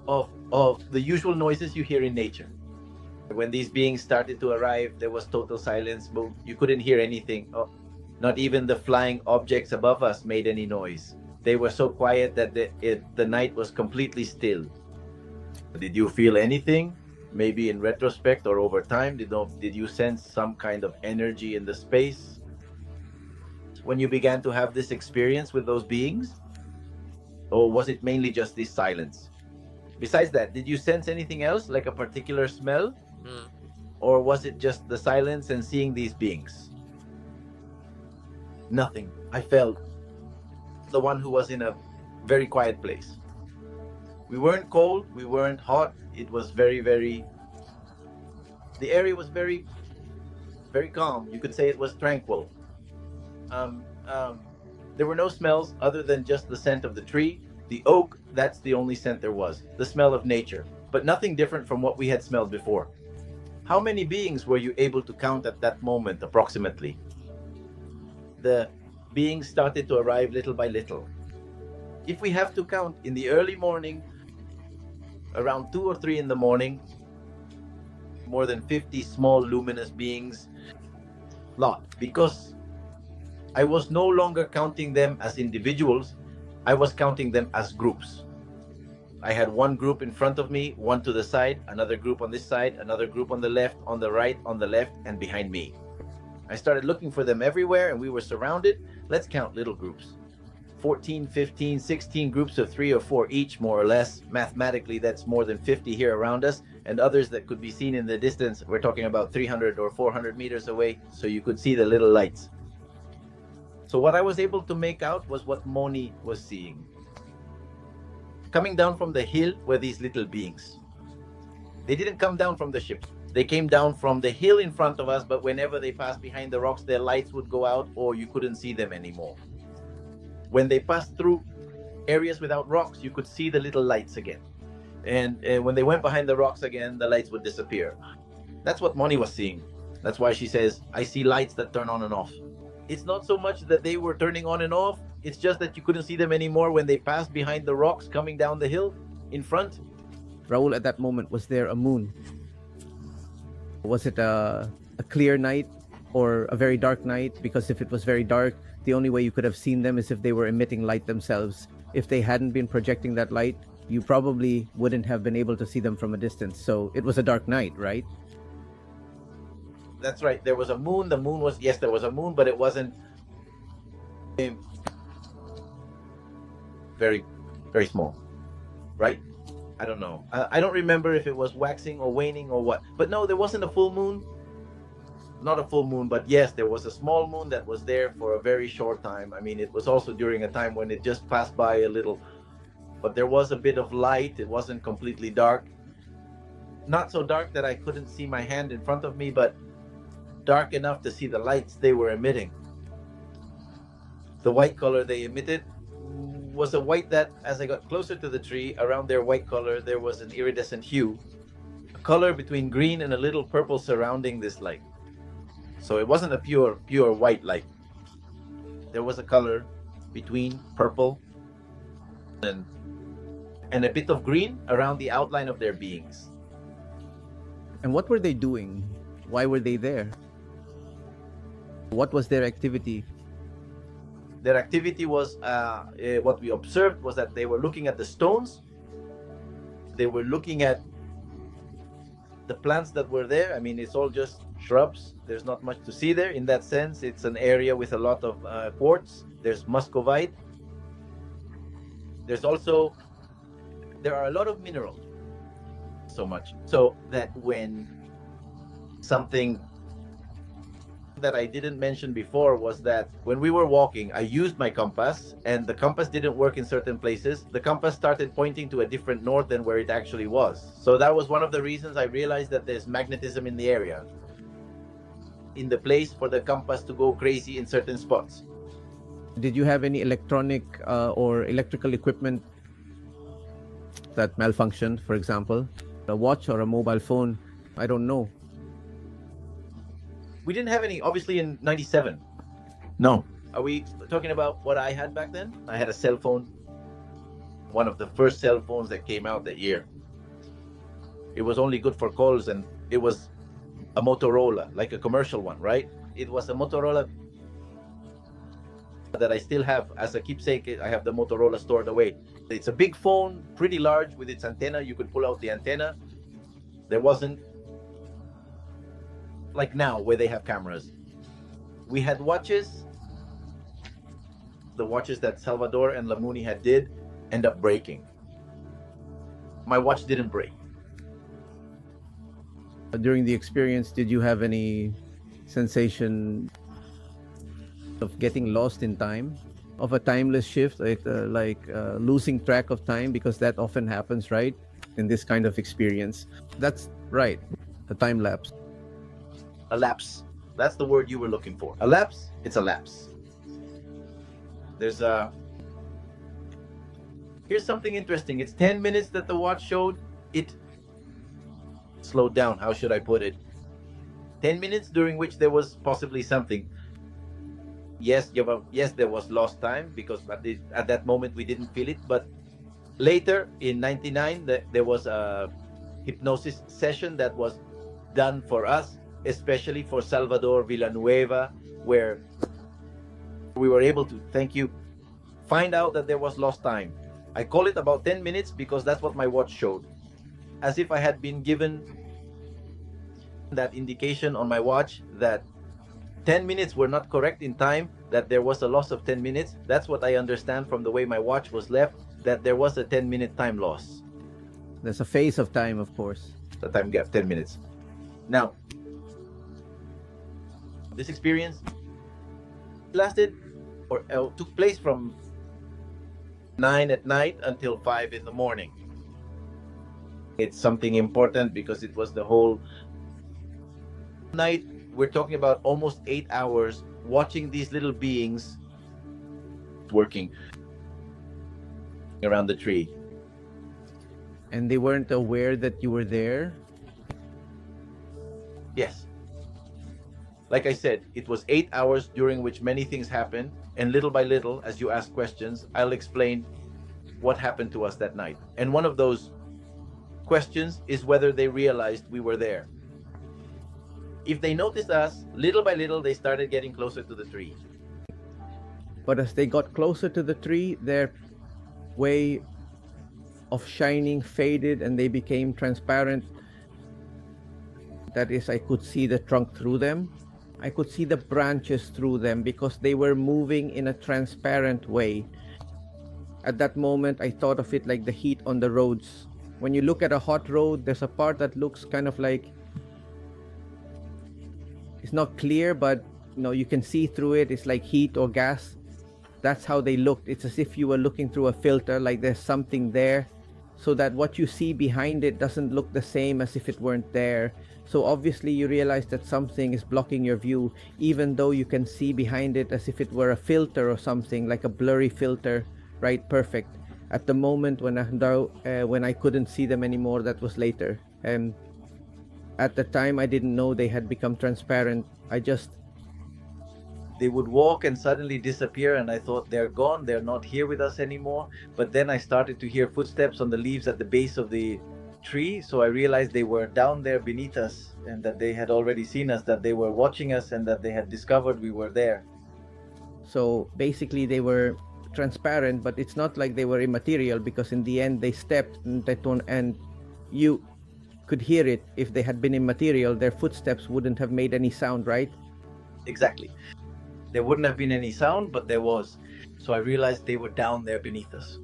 the usual noises you hear in nature. When these beings started to arrive, there was total silence. You couldn't hear anything. Not even the flying objects above us made any noise. They were so quiet that the night was completely still. Did you feel anything? Maybe in retrospect or over time, did you sense some kind of energy in the space when you began to have this experience with those beings? Or was it mainly just this silence? Besides that, did you sense anything else, like a particular smell? Or was it just the silence and seeing these beings? Nothing. I felt the one who was in a very quiet place. We weren't cold, we weren't hot. It was very, the area was very, very calm. You could say it was tranquil. There were no smells other than just the scent of the tree. The oak, that's the only scent there was. The smell of nature, but nothing different from what we had smelled before. How many beings were you able to count at that moment, approximately? The beings started to arrive little by little. If we have to count, in the early morning, around 2 or 3 in the morning, more than 50 small luminous beings. Lot. Because I was no longer counting them as individuals, I was counting them as groups. I had one group in front of me, one to the side, another group on this side, another group on the left, on the right, on the left, and behind me. I started looking for them everywhere, and we were surrounded. Let's count little groups. 14, 15, 16 groups of 3 or 4 each, more or less. Mathematically, that's more than 50 here around us, and others that could be seen in the distance. We're talking about 300 or 400 meters away, so you could see the little lights. So what I was able to make out was what Moni was seeing. Coming down from the hill were these little beings. They didn't come down from the ship. They came down from the hill in front of us, but whenever they passed behind the rocks, their lights would go out or you couldn't see them anymore. When they passed through areas without rocks, you could see the little lights again. And when they went behind the rocks again, the lights would disappear. That's what Moni was seeing. That's why she says, I see lights that turn on and off. It's not so much that they were turning on and off. It's just that you couldn't see them anymore when they passed behind the rocks coming down the hill in front. Raul, at that moment, was there a moon? Was it a clear night or a very dark night? Because if it was very dark, the only way you could have seen them is if they were emitting light themselves. If they hadn't been projecting that light, you probably wouldn't have been able to see them from a distance. So it was a dark night, right? That's right. There was a moon. The moon was, yes, there was a moon, but it wasn't. very, very small, right? I don't know. I don't remember if it was waxing or waning or what. But no, there wasn't a full moon. Not a full moon, but yes, there was a small moon that was there for a very short time. I mean, it was also during a time when it just passed by a little, but there was a bit of light. It wasn't completely dark. Not so dark that I couldn't see my hand in front of me, but dark enough to see the lights they were emitting. The white color they emitted was a white that, as I got closer to the tree, around their white color, there was an iridescent hue, a color between green and a little purple surrounding this light. So it wasn't a pure white light. There was a color between purple and a bit of green around the outline of their beings. And what were they doing? Why were they there? What was their activity? Their activity was, what we observed was that they were looking at the stones. They were looking at the plants that were there. I mean, it's all just shrubs. There's not much to see there in that sense. It's an area with a lot of quartz. There's muscovite. There are a lot of minerals. So much so that when something that I didn't mention before was that when we were walking, I used my compass and the compass didn't work in certain places. The compass started pointing to a different north than where it actually was. So that was one of the reasons I realized that there's magnetism in the area, in the place for the compass to go crazy in certain spots. Did you have any electronic or electrical equipment that malfunctioned, for example? A watch or a mobile phone? I don't know. We didn't have any, obviously, in 97. No. Are we talking about what I had back then? I had a cell phone, one of the first cell phones that came out that year. It was only good for calls, and it was a Motorola, like a commercial one, right? It was a Motorola that I still have as a keepsake. I have the Motorola stored away. It's a big phone, pretty large, with its antenna. You could pull out the antenna. There wasn't like now where they have cameras. We had watches. The watches that Salvador and Lamuni did end up breaking. My watch didn't break. During the experience, did you have any sensation of getting lost in time, of a timeless shift, like losing track of time? Because that often happens, right, in this kind of experience. That's right, a time lapse. A lapse. That's the word you were looking for. A lapse? It's a lapse. Here's something interesting. It's 10 minutes that the watch showed. It slowed down. How should I put it? 10 minutes during which there was possibly something. Yes, there was lost time because at that moment we didn't feel it. But later in 99, there was a hypnosis session that was done for us, especially for Salvador Villanueva, where we were able to, thank you, find out that there was lost time. I call it about 10 minutes because that's what my watch showed. As if I had been given that indication on my watch that 10 minutes were not correct in time, that there was a loss of 10 minutes. That's what I understand from the way my watch was left, that there was a 10-minute time loss. There's a phase of time, of course. The time gap, 10 minutes. Now, this experience lasted or took place from 9 at night until 5 in the morning. It's something important because it was the whole night. We're talking about almost 8 hours watching these little beings working around the tree. And they weren't aware that you were there? Yes. Like I said, it was 8 hours during which many things happened, and little by little, as you ask questions, I'll explain what happened to us that night. And one of those questions is whether they realized we were there. If they noticed us, little by little, they started getting closer to the tree. But as they got closer to the tree, their way of shining faded and they became transparent. That is, I could see the trunk through them. I could see the branches through them because they were moving in a transparent way. At that moment, I thought of it like the heat on the roads. When you look at a hot road, there's a part that looks kind of like it's not clear, but you can see through it. It's like heat or gas. That's how they looked. It's as if you were looking through a filter, like there's something there, so that what you see behind it doesn't look the same as if it weren't there. So obviously you realize that something is blocking your view, even though you can see behind it as if it were a filter or something, like a blurry filter, right? Perfect. At the moment when I couldn't see them anymore, that was later. At the time, I didn't know they had become transparent. They would walk and suddenly disappear, and I thought they're gone, they're not here with us anymore. But then I started to hear footsteps on the leaves at the base of the tree, so I realized they were down there beneath us, and that they had already seen us, that they were watching us, and that they had discovered we were there. So basically they were transparent, but it's not like they were immaterial, because in the end they stepped and you could hear it. If they had been immaterial, their footsteps wouldn't have made any sound, right? Exactly. There wouldn't have been any sound, but there was. So I realized they were down there beneath us.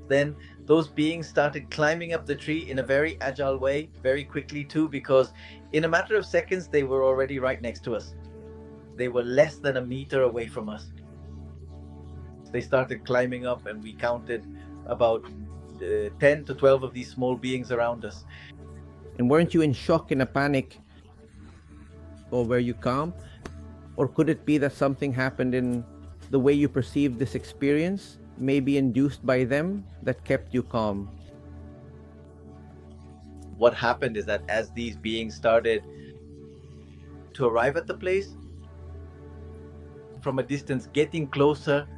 Then those beings started climbing up the tree in a very agile way, very quickly too, because in a matter of seconds, they were already right next to us. They were less than a meter away from us. They started climbing up, and we counted about 10 to 12 of these small beings around us. And weren't you in shock, in a panic? Or were you calm? Or could it be that something happened in the way you perceived this experience, maybe induced by them, that kept you calm? What happened is that as these beings started to arrive at the place, from a distance, getting closer,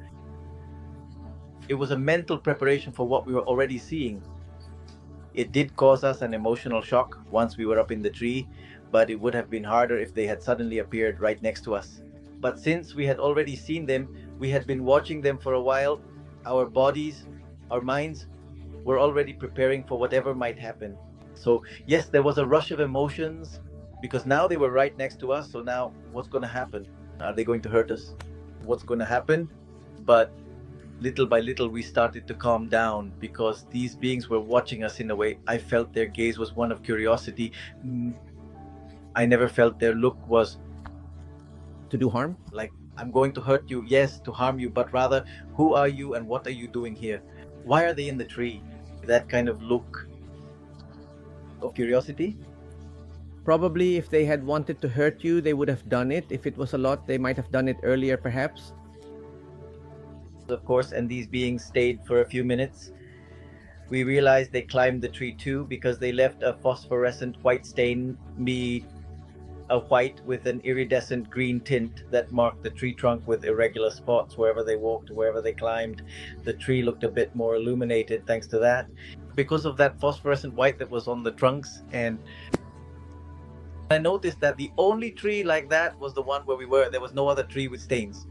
it was a mental preparation for what we were already seeing. It did cause us an emotional shock once we were up in the tree, but it would have been harder if they had suddenly appeared right next to us. But since we had already seen them, we had been watching them for a while, our bodies, our minds were already preparing for whatever might happen. So yes, there was a rush of emotions, because now they were right next to us. So now what's going to happen? Are they going to hurt us? What's going to happen? But little by little, we started to calm down, because these beings were watching us in a way. I felt their gaze was one of curiosity. I never felt their look was To do harm? like, I'm going to hurt you, yes, to harm you, but rather, who are you and what are you doing here? Why are they in the tree? That kind of look of curiosity. Probably if they had wanted to hurt you, they would have done it. If it was a lot, they might have done it earlier, perhaps. Of course, and these beings stayed for a few minutes. We realized they climbed the tree too, because they left a phosphorescent white stain, a white with an iridescent green tint that marked the tree trunk with irregular spots wherever they walked, wherever they climbed. The tree looked a bit more illuminated thanks to that, because of that phosphorescent white that was on the trunks. And I noticed that the only tree like that was the one where we were. There was no other tree with stains.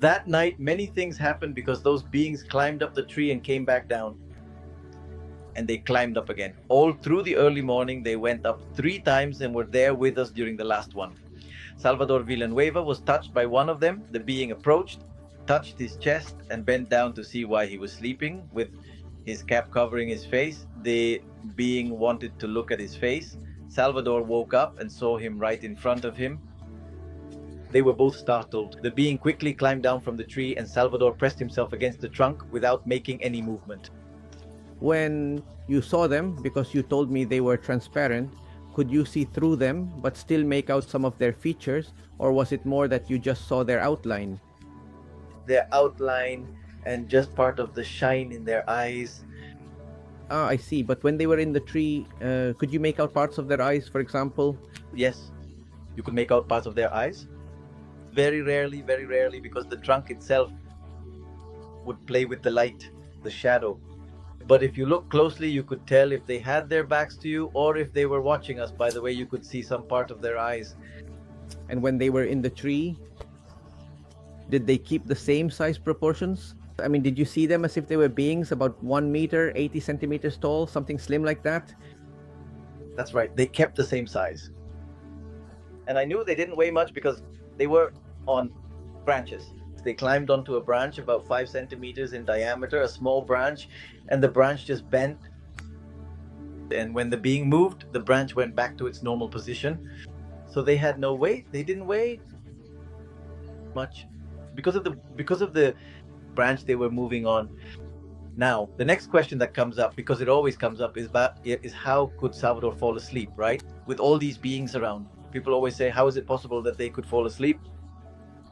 That night, many things happened, because those beings climbed up the tree and came back down. And they climbed up again. All through the early morning, they went up 3 times and were there with us during the last one. Salvador Villanueva was touched by one of them. The being approached, touched his chest, and bent down to see why he was sleeping, with his cap covering his face. The being wanted to look at his face. Salvador woke up and saw him right in front of him. They were both startled. The being quickly climbed down from the tree, and Salvador pressed himself against the trunk without making any movement. When you saw them, because you told me they were transparent, could you see through them but still make out some of their features, or was it more that you just saw their outline? Their outline and just part of the shine in their eyes. Ah, I see. But when they were in the tree, could you make out parts of their eyes, for example? Yes, you could make out parts of their eyes. Very rarely, because the trunk itself would play with the light, the shadow. But if you look closely, you could tell if they had their backs to you or if they were watching us. By the way, you could see some part of their eyes. And when they were in the tree, did they keep the same size proportions? I mean, did you see them as if they were beings about 1 meter, 80 centimeters tall, something slim like that? That's right, they kept the same size. And I knew they didn't weigh much, because they were on branches. They climbed onto a branch about 5 centimeters in diameter, a small branch, and the branch just bent. And when the being moved, the branch went back to its normal position. So they had no weight. They didn't weigh much because of the branch they were moving on. Now, the next question that comes up, because it always comes up, is how could Salvador fall asleep, right? With all these beings around. People always say, how is it possible that they could fall asleep?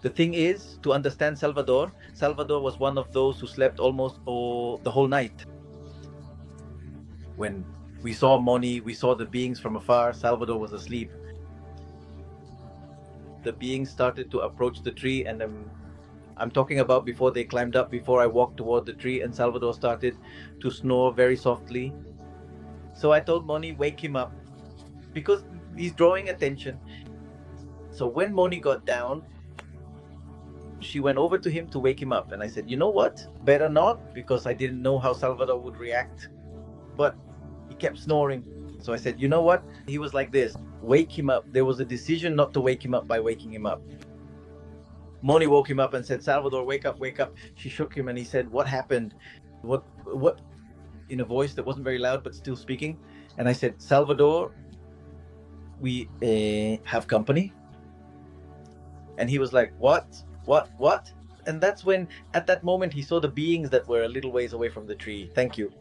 The thing is, to understand Salvador was one of those who slept almost the whole night. When we saw Moni, we saw the beings from afar, Salvador was asleep. The beings started to approach the tree, and I'm talking about before they climbed up, before I walked toward the tree, and Salvador started to snore very softly. So I told Moni, wake him up, because he's drawing attention. So when Moni got down, she went over to him to wake him up. And I said, you know what? Better not, because I didn't know how Salvador would react. But he kept snoring. So I said, you know what? He was like this. Wake him up. There was a decision not to wake him up by waking him up. Moni woke him up and said, Salvador, wake up, wake up. She shook him and he said, what happened? What? In a voice that wasn't very loud, but still speaking. And I said, Salvador, we have company. And he was like, what? And that's when, at that moment, he saw the beings that were a little ways away from the tree. Thank you.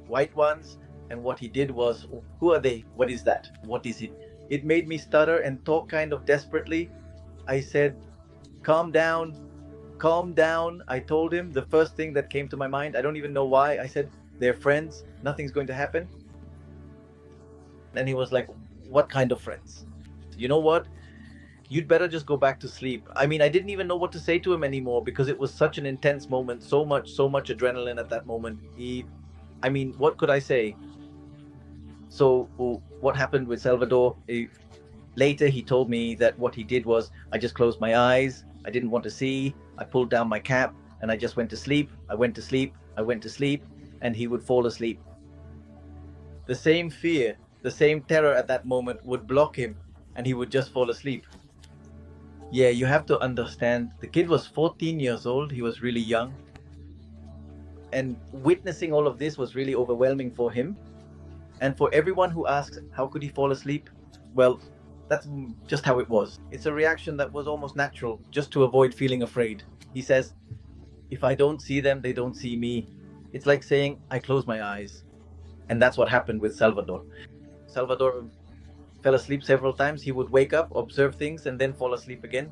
White ones. And what he did was, who are they? What is that? What is it? It made me stutter and talk kind of desperately. I said, calm down, calm down. I told him the first thing that came to my mind. I don't even know why. I said, they're friends. Nothing's going to happen. And he was like, what kind of friends? You know what? You'd better just go back to sleep. I mean, I didn't even know what to say to him anymore because it was such an intense moment. So much adrenaline at that moment. What could I say? So what happened with Salvador? Later, he told me that what he did was, I just closed my eyes. I didn't want to see. I pulled down my cap and I just went to sleep. I went to sleep. And he would fall asleep. The same fear, the same terror at that moment would block him and he would just fall asleep. Yeah, you have to understand, the kid was 14 years old. He was really young. And witnessing all of this was really overwhelming for him. And for everyone who asks, how could he fall asleep? Well, that's just how it was. It's a reaction that was almost natural, just to avoid feeling afraid. He says, if I don't see them, they don't see me. It's like saying, I close my eyes. And that's what happened with Salvador. Salvador fell asleep several times. He would wake up, observe things, and then fall asleep again.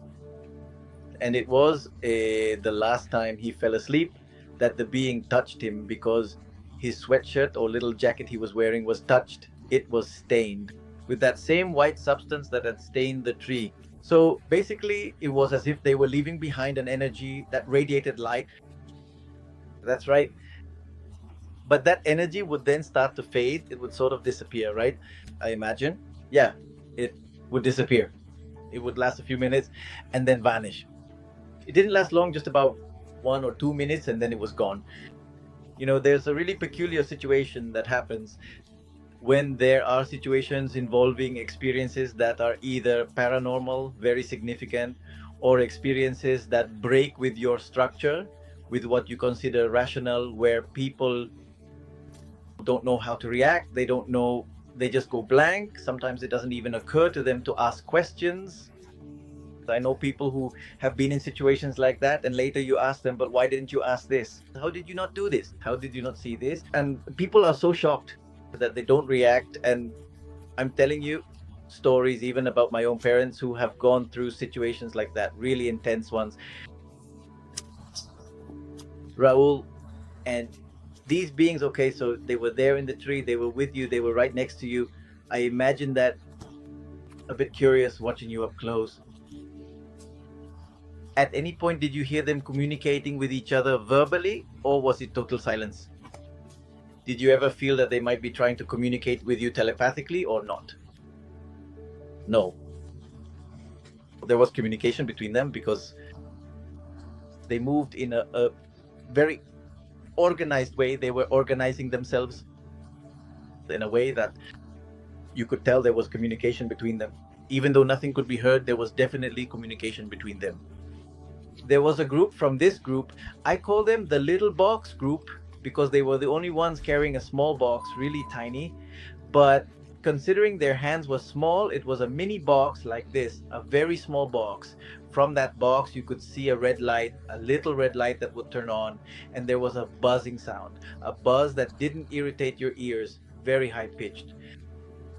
And it was the last time he fell asleep that the being touched him, because his sweatshirt or little jacket he was wearing was touched. It was stained with that same white substance that had stained the tree. So basically, it was as if they were leaving behind an energy that radiated light. That's right. But that energy would then start to fade. It would sort of disappear, right? I imagine. Yeah, it would disappear. It would last a few minutes and then vanish. It didn't last long, just about 1 or 2 minutes, and then it was gone. You know, there's a really peculiar situation that happens when there are situations involving experiences that are either paranormal, very significant, or experiences that break with your structure, with what you consider rational, where people don't know how to react. They don't know, they just go blank. Sometimes it doesn't even occur to them to ask questions. I know people who have been in situations like that, and later you ask them, but why didn't you ask this? How did you not do this? How did you not see this? And people are so shocked that they don't react. And I'm telling you stories even about my own parents who have gone through situations like that, really intense ones. Raul, and these beings, okay, so they were there in the tree, they were with you, they were right next to you. I imagine that, a bit curious watching you up close. At any point, did you hear them communicating with each other verbally, or was it total silence? Did you ever feel that they might be trying to communicate with you telepathically or not? No. There was communication between them because they moved in a very organized way. They were organizing themselves in a way that you could tell there was communication between them. Even though nothing could be heard, there was definitely communication between them. There was a group from this group. I call them the little box group because they were the only ones carrying a small box, really tiny. But considering their hands were small, it was a mini box like this, a very small box. From that box, you could see a red light, a little red light that would turn on, and there was a buzzing sound, a buzz that didn't irritate your ears, very high pitched.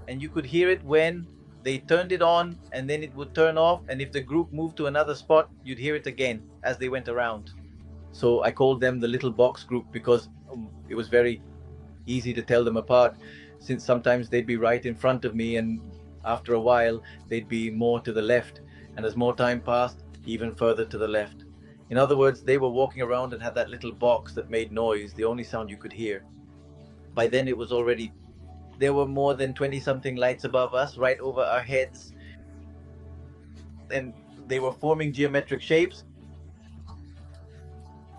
And you could hear it when they turned it on, and then it would turn off. And if the group moved to another spot, you'd hear it again as they went around. So I called them the little box group because it was very easy to tell them apart, since sometimes they'd be right in front of me, and after a while they'd be more to the left, and as more time passed, even further to the left. In other words, they were walking around and had that little box that made noise, the only sound you could hear. By then it was already, there were more than 20 something lights above us, right over our heads, and they were forming geometric shapes.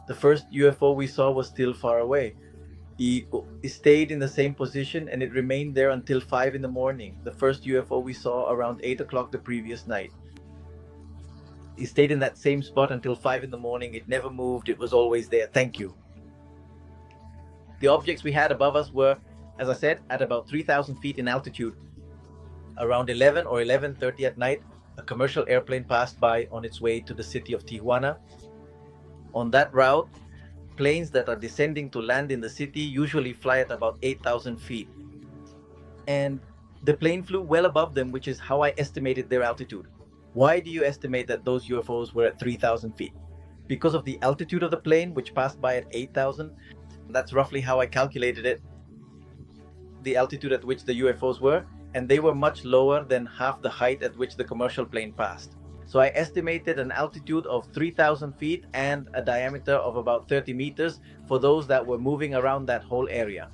The first UFO we saw was still far away. He stayed in the same position, and it remained there until 5 in the morning. The first UFO we saw around 8 o'clock the previous night. He stayed in that same spot until 5 in the morning. It never moved. It was always there. Thank you. The objects we had above us were, as I said, at about 3,000 feet in altitude. Around 11 or 11:30 at night, a commercial airplane passed by on its way to the city of Tijuana. On that route, planes that are descending to land in the city usually fly at about 8,000 feet. And the plane flew well above them, which is how I estimated their altitude. Why do you estimate that those UFOs were at 3,000 feet? Because of the altitude of the plane, which passed by at 8,000. That's roughly how I calculated it, the altitude at which the UFOs were, and they were much lower than half the height at which the commercial plane passed. So I estimated an altitude of 3,000 feet and a diameter of about 30 meters for those that were moving around that whole area.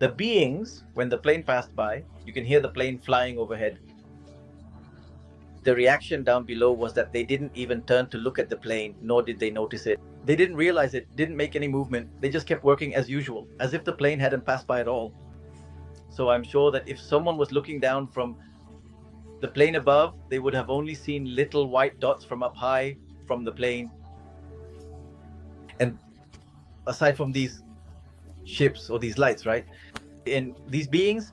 The beings, when the plane passed by, you can hear the plane flying overhead. The reaction down below was that they didn't even turn to look at the plane, nor did they notice it. They didn't realize it, didn't make any movement. They just kept working as usual, as if the plane hadn't passed by at all. So I'm sure that if someone was looking down from the plane above, they would have only seen little white dots from up high from the plane. And aside from these ships or these lights, right? And these beings,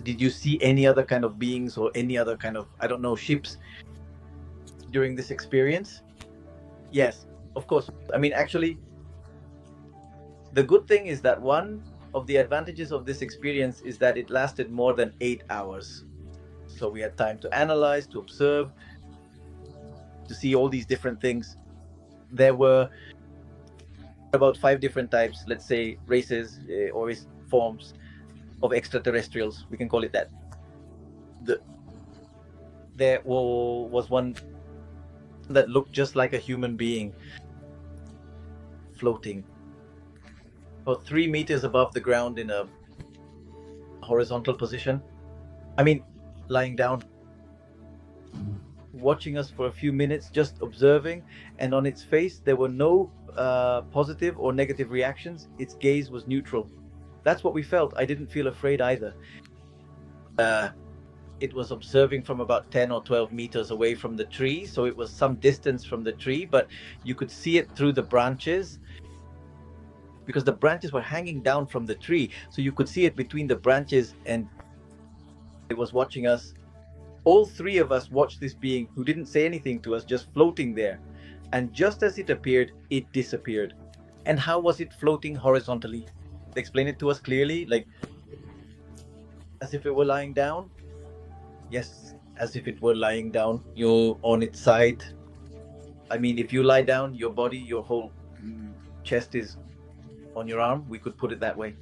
did you see any other kind of beings or any other kind of, I don't know, ships during this experience? Yes, of course. I mean, actually, the good thing is that one of the advantages of this experience is that it lasted more than 8 hours. So we had time to analyze, to observe, to see all these different things. There were about 5 different types, let's say races or forms of extraterrestrials, we can call it that. There was one that looked just like a human being, floating about 3 meters above the ground in a horizontal position. I mean, lying down, watching us for a few minutes, just observing, and on its face there were no positive or negative reactions. Its gaze was neutral. That's what we felt. I didn't feel afraid either. It was observing from about 10 or 12 meters away from the tree, so it was some distance from the tree, but you could see it through the branches, because the branches were hanging down from the tree, so you could see it between the branches, and it was watching us. All 3 of us watched this being who didn't say anything to us, just floating there. And just as it appeared, it disappeared. And how was it floating horizontally? Explain it to us clearly, like as if it were lying down? Yes, as if it were lying down. You're on its side. I mean, if you lie down, your body, your whole chest is on your arm. We could put it that way.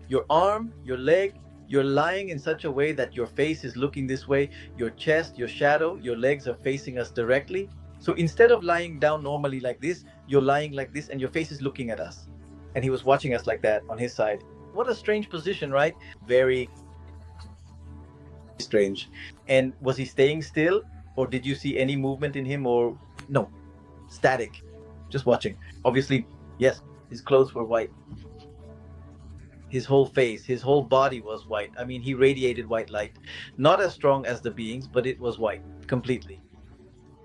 Your arm, your leg, you're lying in such a way that your face is looking this way. Your chest, your shadow, your legs are facing us directly. So instead of lying down normally like this, you're lying like this and your face is looking at us. And he was watching us like that on his side. What a strange position, right? Very strange. And was he staying still, or did you see any movement in him? Or no, static, just watching. Obviously, yes, his clothes were white. His whole face, his whole body was white. I mean, he radiated white light. Not as strong as the beings, but it was white, completely.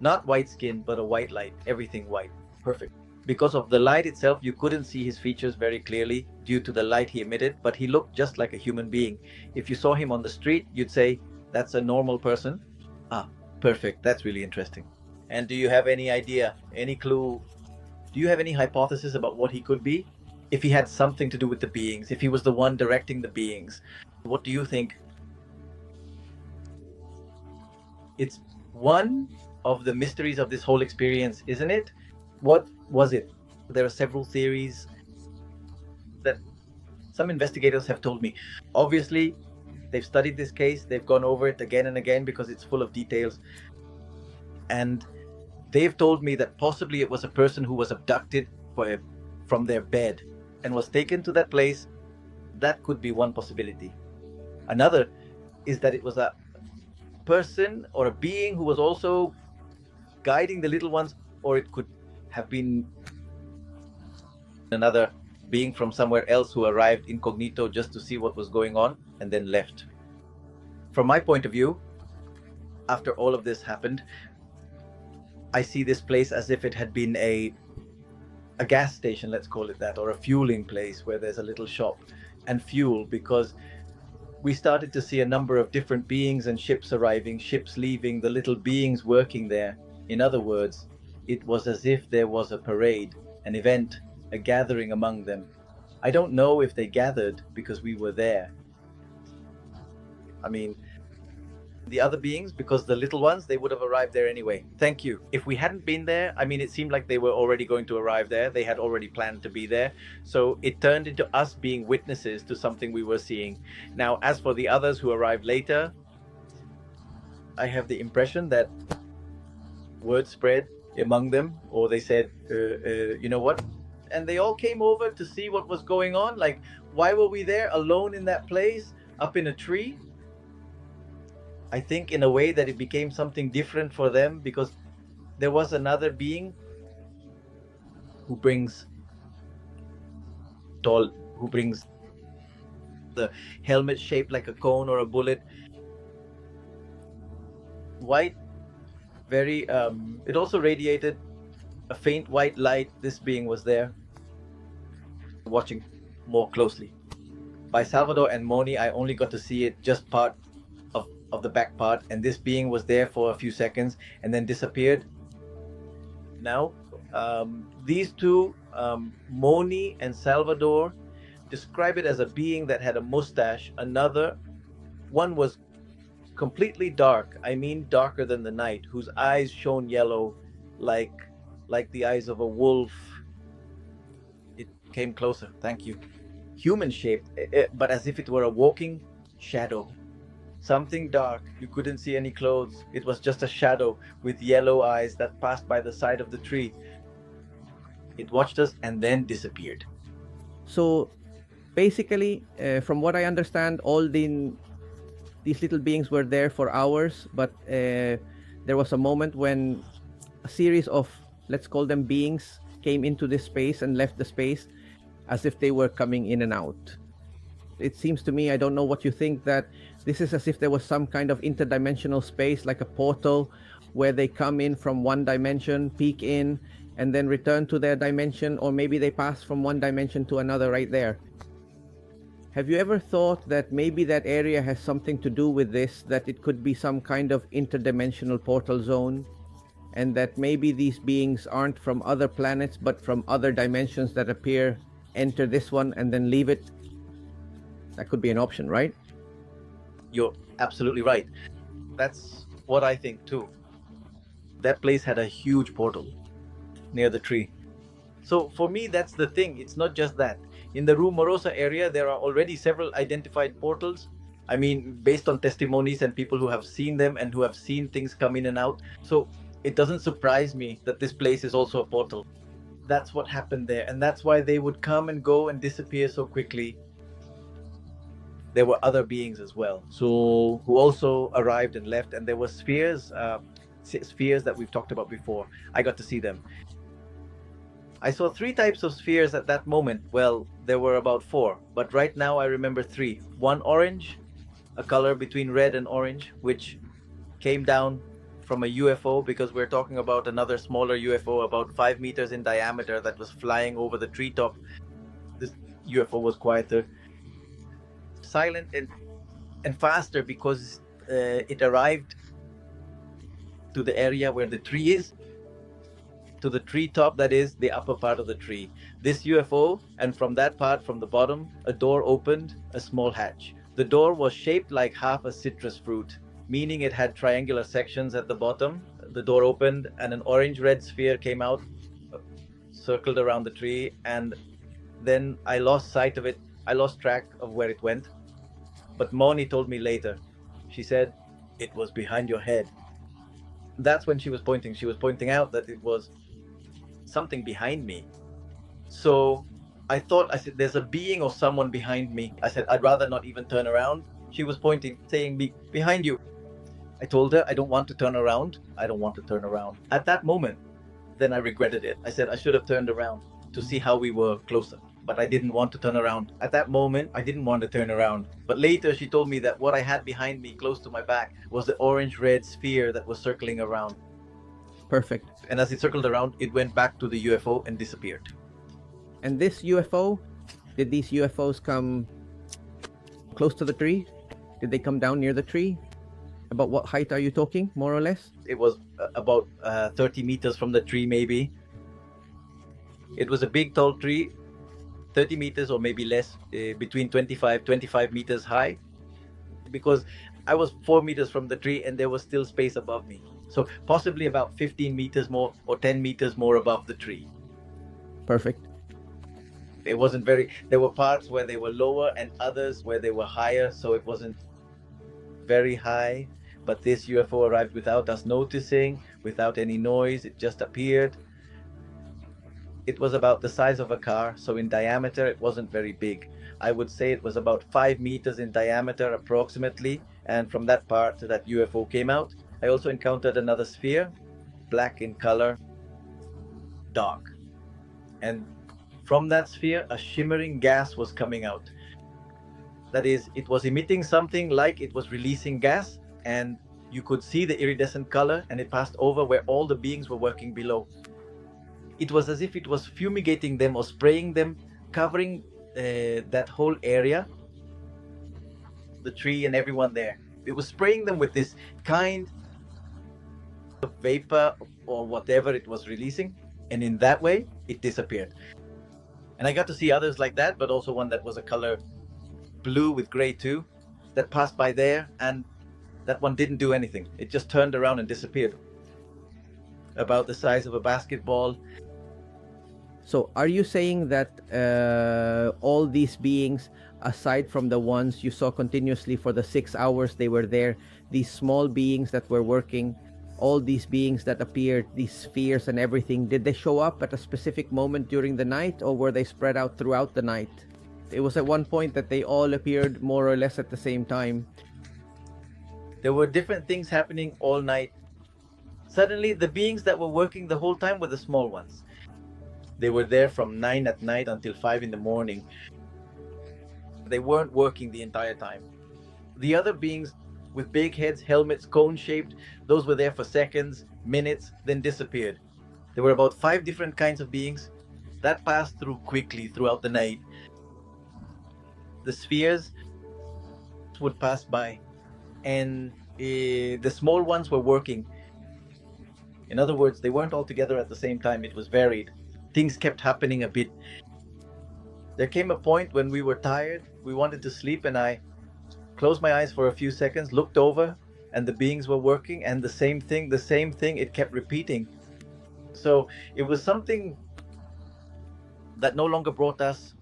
Not white skin, but a white light. Everything white. Perfect. Because of the light itself, you couldn't see his features very clearly due to the light he emitted, but he looked just like a human being. If you saw him on the street, you'd say, that's a normal person. Ah, perfect. That's really interesting. And do you have any idea, any clue? Do you have any hypothesis about what he could be? If he had something to do with the beings, if he was the one directing the beings, what do you think? It's one of the mysteries of this whole experience, isn't it? What was it? There are several theories that some investigators have told me. Obviously, they've studied this case, they've gone over it again and again because it's full of details. And they've told me that possibly it was a person who was abducted from their bed and was taken to that place. That could be one possibility. Another is that it was a person or a being who was also guiding the little ones, or it could have been another being from somewhere else who arrived incognito just to see what was going on and then left. From my point of view, after all of this happened, I see this place as if it had been a gas station, let's call it that, or a fueling place where there's a little shop and fuel, because we started to see a number of different beings and ships arriving, ships leaving, the little beings working there. In other words, it was as if there was a parade, an event, a gathering among them. I don't know if they gathered because we were there. I mean, the other beings, because the little ones, they would have arrived there anyway. Thank you. If we hadn't been there, I mean, it seemed like they were already going to arrive there. They had already planned to be there. So it turned into us being witnesses to something we were seeing. Now, as for the others who arrived later, I have the impression that word spread among them, or they said, you know what? And they all came over to see what was going on. Like, why were we there alone in that place, up in a tree? I think in a way that it became something different for them, because there was another being who brings the helmet shaped like a cone or a bullet, white, very it also radiated a faint white light. This being was there, watching more closely. By Salvador and Moni, I only got to see it just part of the back part, and this being was there for a few seconds and then disappeared. Now, these two, Moni and Salvador, describe it as a being that had a mustache. Another one was completely dark, I mean darker than the night, whose eyes shone yellow like the eyes of a wolf. It came closer, thank you. Human shaped, but as if it were a walking shadow. Something dark, you couldn't see any clothes. It was just a shadow with yellow eyes that passed by the side of the tree. It watched us and then disappeared. So basically, from what I understand, all these little beings were there for hours, but there was a moment when a series of, let's call them beings, came into this space and left the space as if they were coming in and out. It seems to me, I don't know what you think, that this is as if there was some kind of interdimensional space, like a portal, where they come in from one dimension, peek in, and then return to their dimension, or maybe they pass from one dimension to another right there. Have you ever thought that maybe that area has something to do with this, that it could be some kind of interdimensional portal zone, and that maybe these beings aren't from other planets, but from other dimensions that appear, enter this one, and then leave it? That could be an option, right? You're absolutely right. That's what I think too. That place had a huge portal near the tree. So for me, that's the thing. It's not just that. In the Rumorosa area, there are already several identified portals. I mean, based on testimonies and people who have seen them and who have seen things come in and out. So it doesn't surprise me that this place is also a portal. That's what happened there. And that's why they would come and go and disappear so quickly. There were other beings as well, so who also arrived and left, and there were spheres that we've talked about before. I got to see them. I saw 3 types of spheres at that moment. Well, there were about 4, but right now I remember 3. One orange, a color between red and orange, which came down from a UFO, because we're talking about another smaller UFO about 5 meters in diameter that was flying over the treetop. This UFO was quieter, silent, and faster, because it arrived to the area where the tree is, to the treetop, that is the upper part of the tree. This UFO, and from that part, from the bottom, a door opened, a small hatch. The door was shaped like half a citrus fruit, meaning it had triangular sections at the bottom. The door opened and an orange-red sphere came out, circled around the tree, and then I lost sight of it. I lost track of where it went. But Moni told me later. She said, "It was behind your head." That's when she was pointing. She was pointing out that it was something behind me. So I said, "There's a being or someone behind me." I said, "I'd rather not even turn around." She was pointing, saying, "Behind you." I told her, "I don't want to turn around. I don't want to turn around." At that moment, then I regretted it. I said I should have turned around to see how we were closer, but I didn't want to turn around. At that moment, I didn't want to turn around. But later she told me that what I had behind me, close to my back, was the orange-red sphere that was circling around. Perfect. And as it circled around, it went back to the UFO and disappeared. And this UFO, did these UFOs come close to the tree? Did they come down near the tree? About what height are you talking, more or less? It was about 30 meters from the tree, maybe. It was a big, tall tree, 30 meters or maybe less, between 25 meters high, because I was 4 meters from the tree and there was still space above me. So possibly about 15 meters more or 10 meters more above the tree. Perfect. It wasn't very, there were parts where they were lower and others where they were higher, so it wasn't very high. But this UFO arrived without us noticing, without any noise. It just appeared. It was about the size of a car, so in diameter it wasn't very big. I would say it was about 5 meters in diameter approximately, and from that part that UFO came out. I also encountered another sphere, black in color, dark. And from that sphere, a shimmering gas was coming out. That is, it was emitting something like it was releasing gas, and you could see the iridescent color, and it passed over where all the beings were working below. It was as if it was fumigating them or spraying them, covering that whole area, the tree and everyone there. It was spraying them with this kind of vapor or whatever it was releasing, and in that way, it disappeared. And I got to see others like that, but also one that was a color blue with gray too, that passed by there, and that one didn't do anything. It just turned around and disappeared. About the size of a basketball. So are you saying that all these beings, aside from the ones you saw continuously for the 6 hours they were there, these small beings that were working, all these beings that appeared, these spheres and everything, did they show up at a specific moment during the night, or were they spread out throughout the night? It was at one point that they all appeared more or less at the same time. There were different things happening all night. Suddenly, the beings that were working the whole time were the small ones. They were there from 9 at night until 5 in the morning. They weren't working the entire time. The other beings with big heads, helmets, cone-shaped, those were there for seconds, minutes, then disappeared. There were about 5 different kinds of beings that passed through quickly throughout the night. The spheres would pass by, and the small ones were working. In other words, they weren't all together at the same time. It was varied. Things kept happening a bit. There came a point when we were tired, we wanted to sleep, and I closed my eyes for a few seconds, looked over, and the beings were working, and the same thing, it kept repeating. So it was something that no longer brought us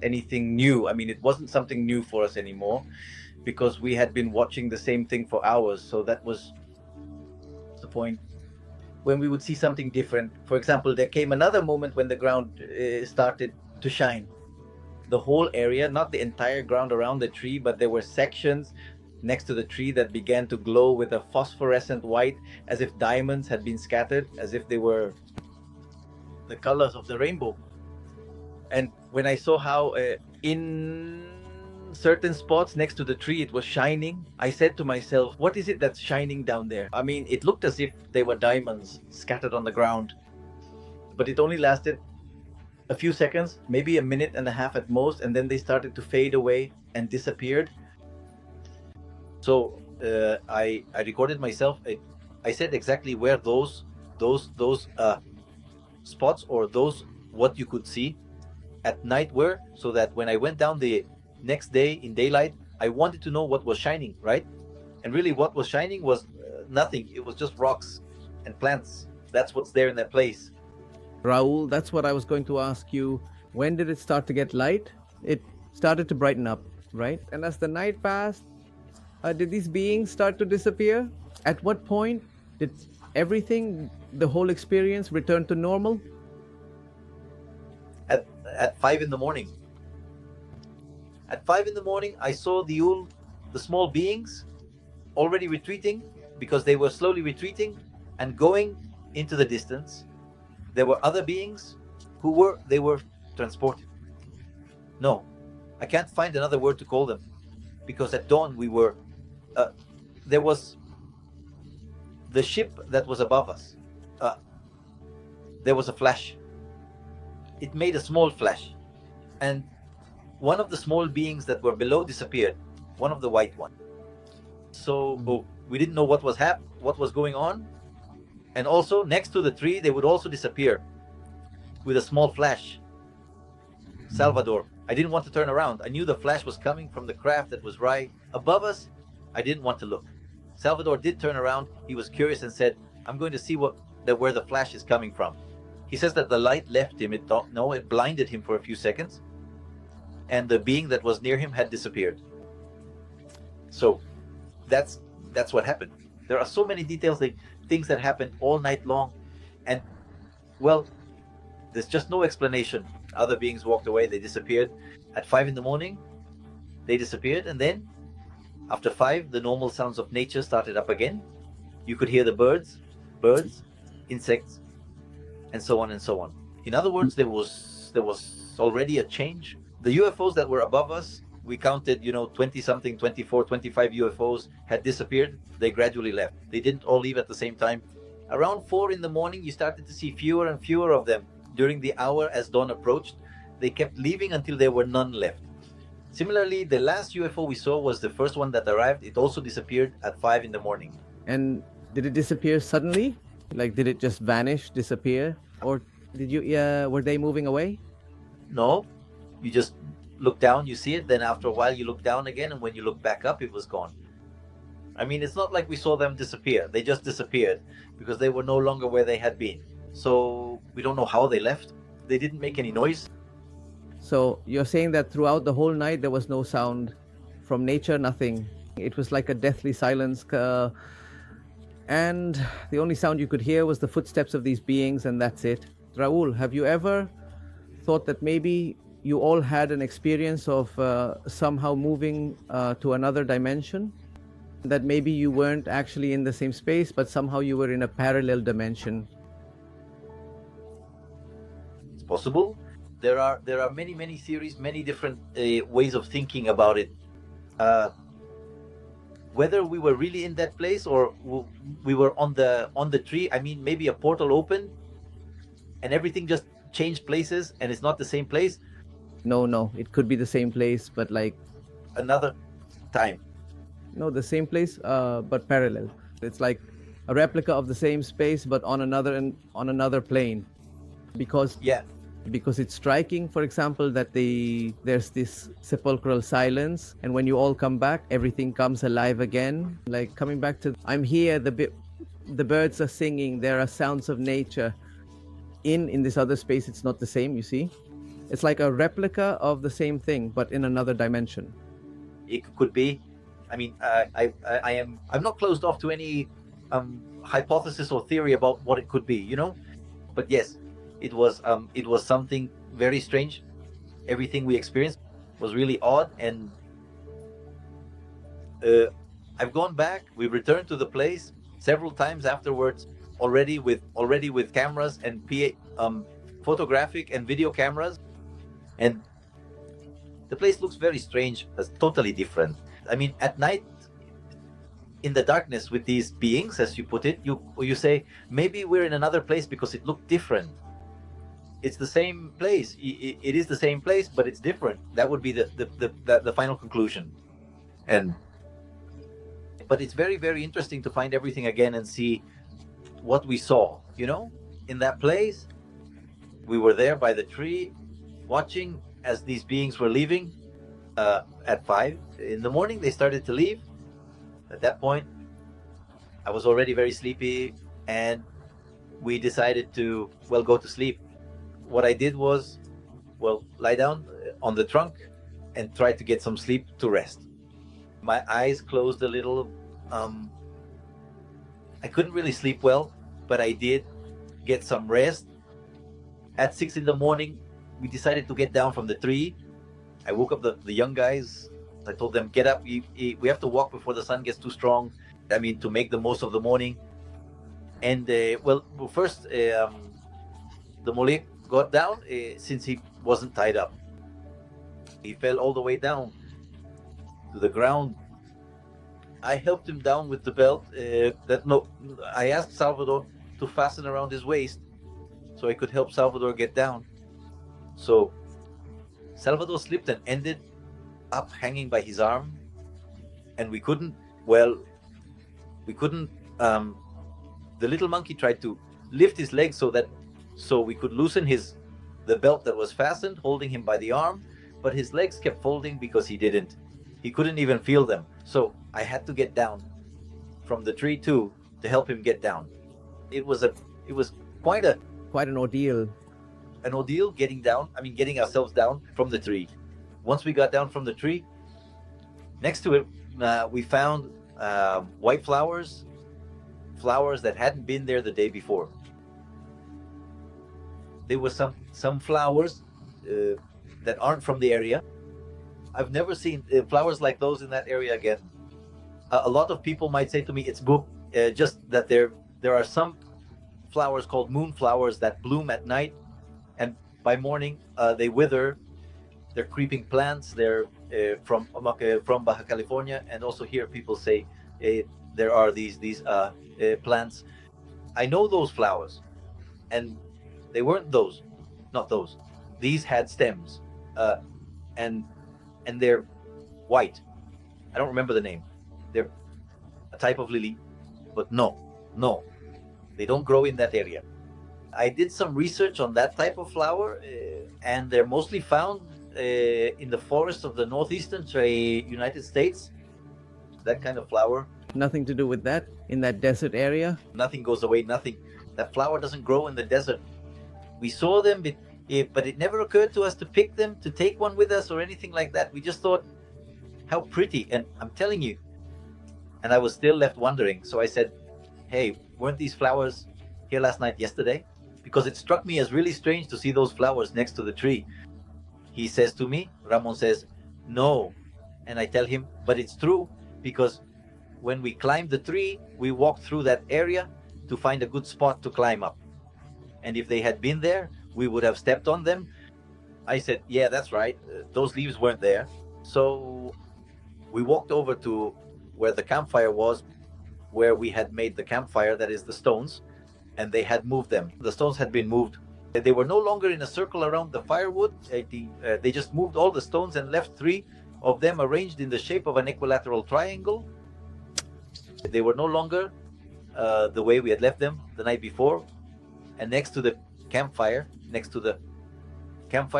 anything new. I mean, it wasn't something new for us anymore, because we had been watching the same thing for hours. So that was the point. When we would see something different, for example, there came another moment when the ground started to shine. The whole area, not the entire ground around the tree, but there were sections next to the tree that began to glow with a phosphorescent white, as if diamonds had been scattered, as if they were the colors of the rainbow. And when I saw how in certain spots next to the tree, it was shining. I said to myself, what is it that's shining down there? I mean, it looked as if they were diamonds scattered on the ground, but it only lasted a few seconds, maybe a minute and a half at most, and then they started to fade away and disappeared. So I recorded myself. I said exactly where those spots, or those what you could see at night were, so that when I went down the next day in daylight, I wanted to know what was shining, right? And really what was shining was nothing. It was just rocks and plants. That's what's there in that place. Raul, that's what I was going to ask you. When did it start to get light? It started to brighten up, right? And as the night passed, did these beings start to disappear? At what point did everything, the whole experience, return to normal? At 5 in the morning. At 5 in the morning, I saw the small beings already retreating, because they were slowly retreating and going into the distance. There were other beings who were transported. No, I can't find another word to call them, because at dawn there was the ship that was above us. There was a flash. It made a small flash, and one of the small beings that were below disappeared, one of the white one. So we didn't know what was going on. And also next to the tree, they would also disappear with a small flash. Salvador, I didn't want to turn around. I knew the flash was coming from the craft that was right above us. I didn't want to look. Salvador did turn around. He was curious and said, I'm going to see where the flash is coming from. He says that the light left him. It blinded him for a few seconds, and the being that was near him had disappeared. So that's what happened. There are so many details, things that happened all night long, and well, there's just no explanation. Other beings walked away, they disappeared. At 5 in the morning, they disappeared, and then after 5, the normal sounds of nature started up again. You could hear the birds, insects, and so on and so on. In other words, there was already a change. The UFOs that were above us, we counted, 20 something, 24, 25 UFOs had disappeared. They gradually left. They didn't all leave at the same time. Around 4 in the morning, you started to see fewer and fewer of them. During the hour as dawn approached, they kept leaving until there were none left. Similarly, the last UFO we saw was the first one that arrived. It also disappeared at 5 in the morning. And did it disappear suddenly? Like, did it just vanish, disappear? Or were they moving away? No, you just look down, you see it, then after a while you look down again, and when you look back up, it was gone. I mean, it's not like we saw them disappear. They just disappeared because they were no longer where they had been. So we don't know how they left. They didn't make any noise. So you're saying that throughout the whole night there was no sound from nature, nothing. It was like a deathly silence, and the only sound you could hear was the footsteps of these beings, and that's it. Raul, have you ever thought that maybe you all had an experience of somehow moving to another dimension? That maybe you weren't actually in the same space, but somehow you were in a parallel dimension? It's possible. There are many theories, many different ways of thinking about it. Whether we were really in that place or we were on the tree, I mean, maybe a portal opened and everything just changed places and it's not the same place. No, it could be the same place, but like another time. No, the same place, but parallel. It's like a replica of the same space, but on another plane. Because it's striking, for example, that there's this sepulchral silence, and when you all come back, everything comes alive again. Like coming back to, I'm here, the birds are singing, there are sounds of nature. In this other space, it's not the same, you see? It's like a replica of the same thing, but in another dimension. It could be. I mean, I'm not closed off to any hypothesis or theory about what it could be, But yes, it was something very strange. Everything we experienced was really odd, and I've gone back. We returned to the place several times afterwards, already with cameras and photographic and video cameras, and The place looks very strange, it's totally different. I mean, at night, in the darkness with these beings, as you put it, you say, maybe we're in another place because it looked different. It's the same place. It is the same place, but it's different. That would be the final conclusion. But it's very, very interesting to find everything again and see what we saw, in that place. We were there by the tree, watching as these beings were leaving. At 5 in the morning, they started to leave. At that point, I was already very sleepy, and we decided to, go to sleep. What I did was, lie down on the trunk and try to get some sleep to rest. My eyes closed a little. I couldn't really sleep well, but I did get some rest. At 6 in the morning, we decided to get down from the tree. I woke up the young guys. I told them, get up, we have to walk before the sun gets too strong. I mean, to make the most of the morning. And first, the mole got down since he wasn't tied up. He fell all the way down to the ground. I helped him down with the belt. I asked Salvador to fasten around his waist so I could help Salvador get down. So Salvador slipped and ended up hanging by his arm, and we couldn't. The little monkey tried to lift his leg so we could loosen the belt that was fastened, holding him by the arm, but his legs kept folding because he couldn't even feel them. So I had to get down from the tree too to help him get down. It was quite an ordeal. An ordeal getting ourselves down from the tree. Once we got down from the tree, next to it, we found white flowers that hadn't been there the day before. There were some flowers that aren't from the area. I've never seen flowers like those in that area again. A lot of people might say to me, it's book, just that there are some flowers called moonflowers that bloom at night, and by morning they wither. They're creeping plants. They're from Baja California, and also here people say there are these plants. I know those flowers, and they weren't those, not those. These had stems, and they're white. I don't remember the name. They're a type of lily, but no, they don't grow in that area. I did some research on that type of flower, and they're mostly found in the forests of the northeastern United States. That kind of flower. Nothing to do with that in that desert area? Nothing goes away, nothing. That flower doesn't grow in the desert. We saw them, but it never occurred to us to pick them, to take one with us or anything like that. We just thought, how pretty. And I'm telling you, and I was still left wondering. So I said, hey, weren't these flowers here last night, yesterday? Because it struck me as really strange to see those flowers next to the tree. He says to me, Ramon says, no. And I tell him, but it's true, because when we climbed the tree, we walked through that area to find a good spot to climb up. And if they had been there, we would have stepped on them. I said, yeah, that's right. Those leaves weren't there. So we walked over to where the campfire was, where we had made the campfire, that is the stones, and they had moved them. The stones had been moved. They were no longer in a circle around the firewood. They just moved all the stones and left 3 of them arranged in the shape of an equilateral triangle. They were no longer the way we had left them the night before. And next to the campfire,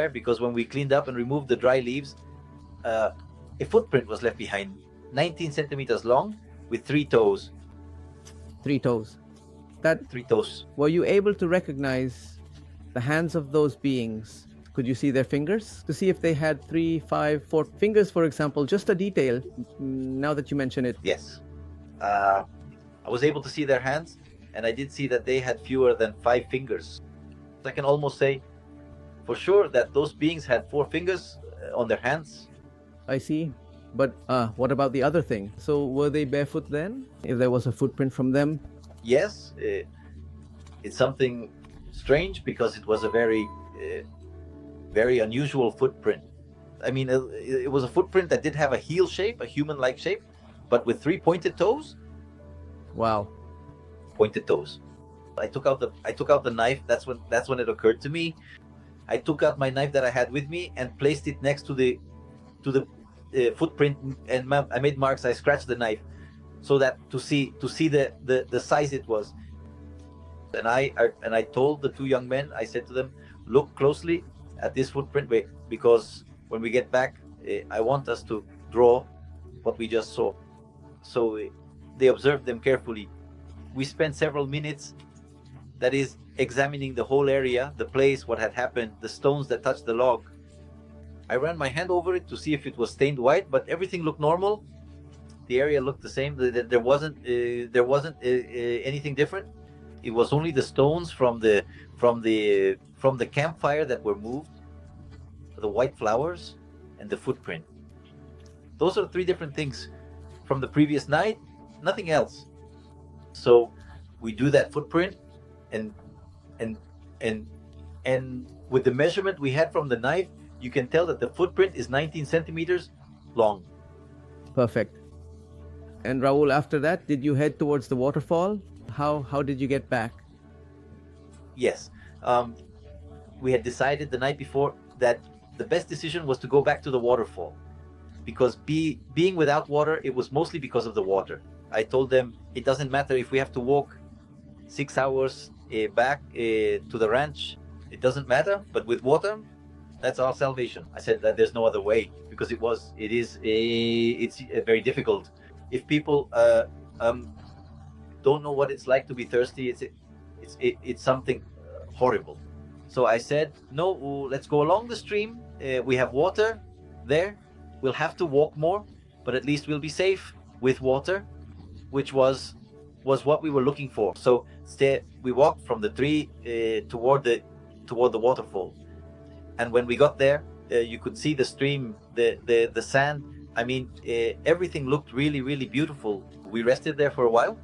because when we cleaned up and removed the dry leaves, a footprint was left behind, 19 centimeters long, with 3 toes. 3 toes. 3 toes. Were you able to recognize the hands of those beings? Could you see their fingers to see if they had 3, 5, 4 fingers, for example? Just a detail, now that you mention it. Yes. I was able to see their hands, and I did see that they had fewer than 5 fingers. I can almost say for sure that those beings had 4 fingers on their hands. I see. But what about the other thing? So were they barefoot then, if there was a footprint from them? Yes. It's something strange because it was a very, very unusual footprint. I mean, it was a footprint that did have a heel shape, a human-like shape, but with 3 pointed toes. Wow. Pointed toes. I took out the knife. That's when it occurred to me. I took out my knife that I had with me and placed it next to the footprint, and I made marks. I scratched the knife so that to see the size it was. And I told the two young men, I said to them, look closely at this footprint, because when we get back, I want us to draw what we just saw. So they observed them carefully. We spent several minutes, that is, examining the whole area, the place, what had happened, the stones that touched the log. I ran my hand over it to see if it was stained white, but everything looked normal. The area looked the same. There wasn't anything different. It was only the stones from the campfire that were moved, the white flowers, and the footprint. Those are 3 different things from the previous night. Nothing else. So we do that footprint, and with the measurement we had from the knife, you can tell that the footprint is 19 centimeters long. Perfect. And Raul, after that, did you head towards the waterfall? How did you get back? Yes. We had decided the night before that the best decision was to go back to the waterfall, because being without water, it was mostly because of the water. I told them it doesn't matter if we have to walk 6 hours back to the ranch. It doesn't matter, but with water, that's our salvation. I said that there's no other way, because it's very difficult. If people don't know what it's like to be thirsty, it's something horrible. So I said, no, let's go along the stream. We have water there. We'll have to walk more, but at least we'll be safe with water, which was what we were looking for. So we walked from the tree toward the waterfall. And when we got there, you could see the stream, the sand. I mean, everything looked really, really beautiful. We rested there for a while,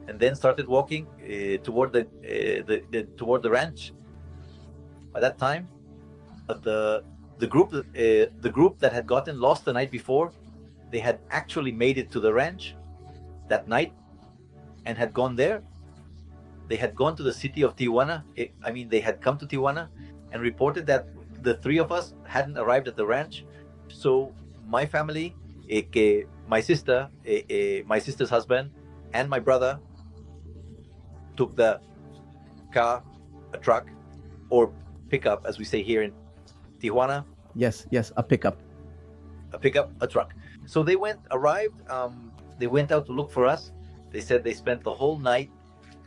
and then started walking toward the ranch. By that time, the group that had gotten lost the night before, they had actually made it to the ranch that night and had gone there. They had gone to the city of Tijuana. They had come to Tijuana and reported that the 3 of us hadn't arrived at the ranch. So my family, my sister's husband, and my brother took the car, a truck, or pickup, as we say here in Tijuana. Yes, a pickup. A truck. So they arrived. They went out to look for us. They said they spent the whole night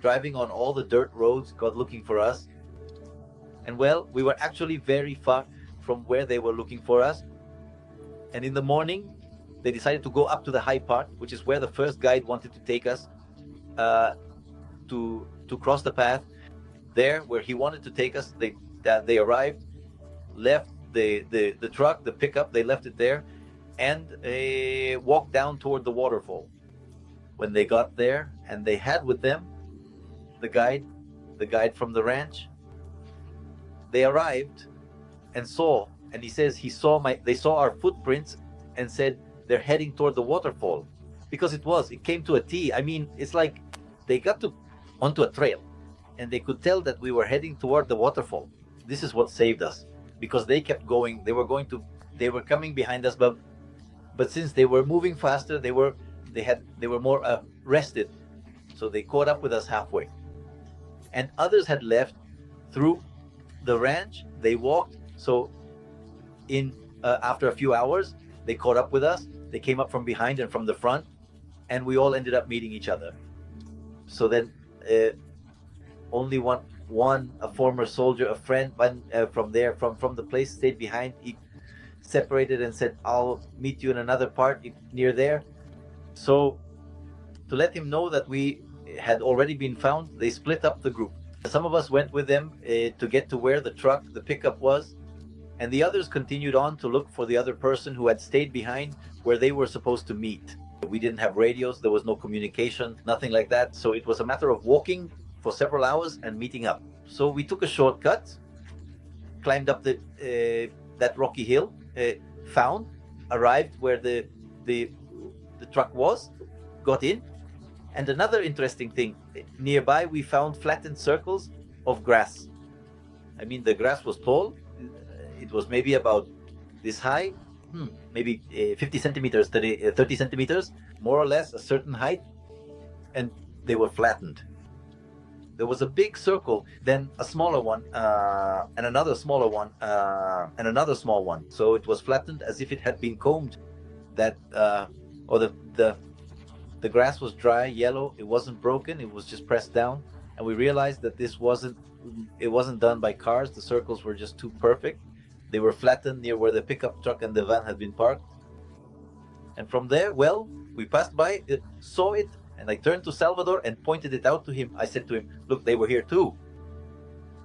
driving on all the dirt roads, looking for us. And well, we were actually very far from where they were looking for us. And in the morning, they decided to go up to the high part, which is where the first guide wanted to take us, to cross the path. There, where he wanted to take us, they arrived, left the truck, the pickup, they left it there, and walked down toward the waterfall. When they got there, and they had with them the guide from the ranch, they arrived and saw, and he says they saw our footprints and said they're heading toward the waterfall, because it came to a T. I mean, it's like they got onto a trail, and they could tell that we were heading toward the waterfall. This is what saved us, because they kept going. They were coming behind us, but since they were moving faster, they were more rested, so they caught up with us halfway. And others had left through the ranch. They walked, so after a few hours, they caught up with us. They came up from behind and from the front, and we all ended up meeting each other. So then only a former soldier, a friend from the place, stayed behind. He separated and said, I'll meet you in another part near there. So to let him know that we had already been found, they split up the group. Some of us went with them to get to where the pickup was, and the others continued on to look for the other person who had stayed behind where they were supposed to meet. We didn't have radios, there was no communication, nothing like that. So it was a matter of walking for several hours and meeting up. So we took a shortcut, climbed up that rocky hill, found, arrived where the truck was, got in. And another interesting thing, nearby we found flattened circles of grass. I mean, the grass was tall. It was maybe about this high, maybe 50 centimeters, 30 centimeters, more or less a certain height, and they were flattened. There was a big circle, then a smaller one, and another smaller one, and another small one. So it was flattened as if it had been combed. That or the grass was dry, yellow. It wasn't broken. It was just pressed down, and we realized that it wasn't done by cars. The circles were just too perfect. They were flattened near where the pickup truck and the van had been parked. And from there, well, we passed by, saw it, and I turned to Salvador and pointed it out to him. I said to him, "Look, they were here too."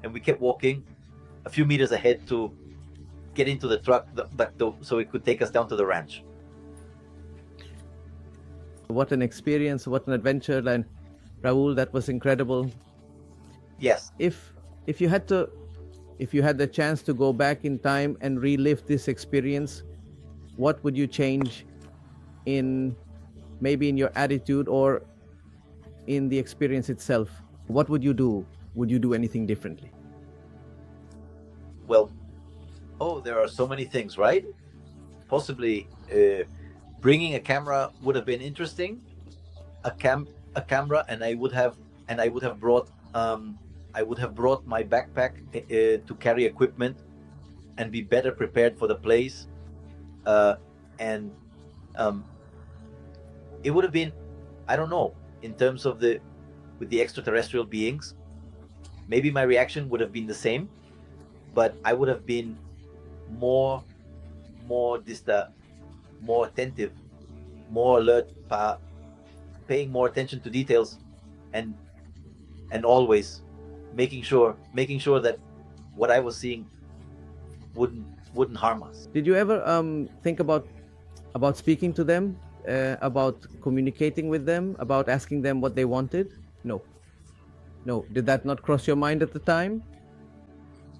And we kept walking a few meters ahead to get into the truck so it could take us down to the ranch. What an experience, what an adventure, and Raul, that was incredible. Yes. If you had the chance to go back in time and relive this experience, what would you change maybe in your attitude or in the experience itself? What would you do? Would you do anything differently? Well, there are so many things, right? Possibly bringing a camera would have been interesting. A camera, and I would have brought my backpack to carry equipment and be better prepared for the place. And it would have been, I don't know, in terms of with the extraterrestrial beings, maybe my reaction would have been the same, but I would have been more attentive, more alert, paying more attention to details, and always making sure that what I was seeing wouldn't harm us. Did you ever think about speaking to them, about communicating with them, about asking them what they wanted? No. Did that not cross your mind at the time?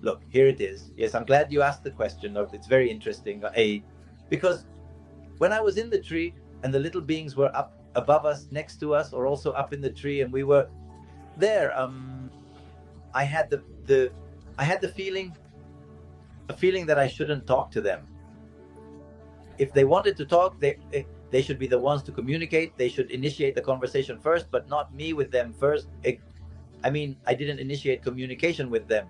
Look, here it is. Yes, I'm glad you asked the question. It's very interesting. Because when I was in the tree and the little beings were up above us, next to us, or also up in the tree, and we were there, I had the feeling that I shouldn't talk to them. If they wanted to talk, they should be the ones to communicate. They should initiate the conversation first, but not me with them first. I didn't initiate communication with them.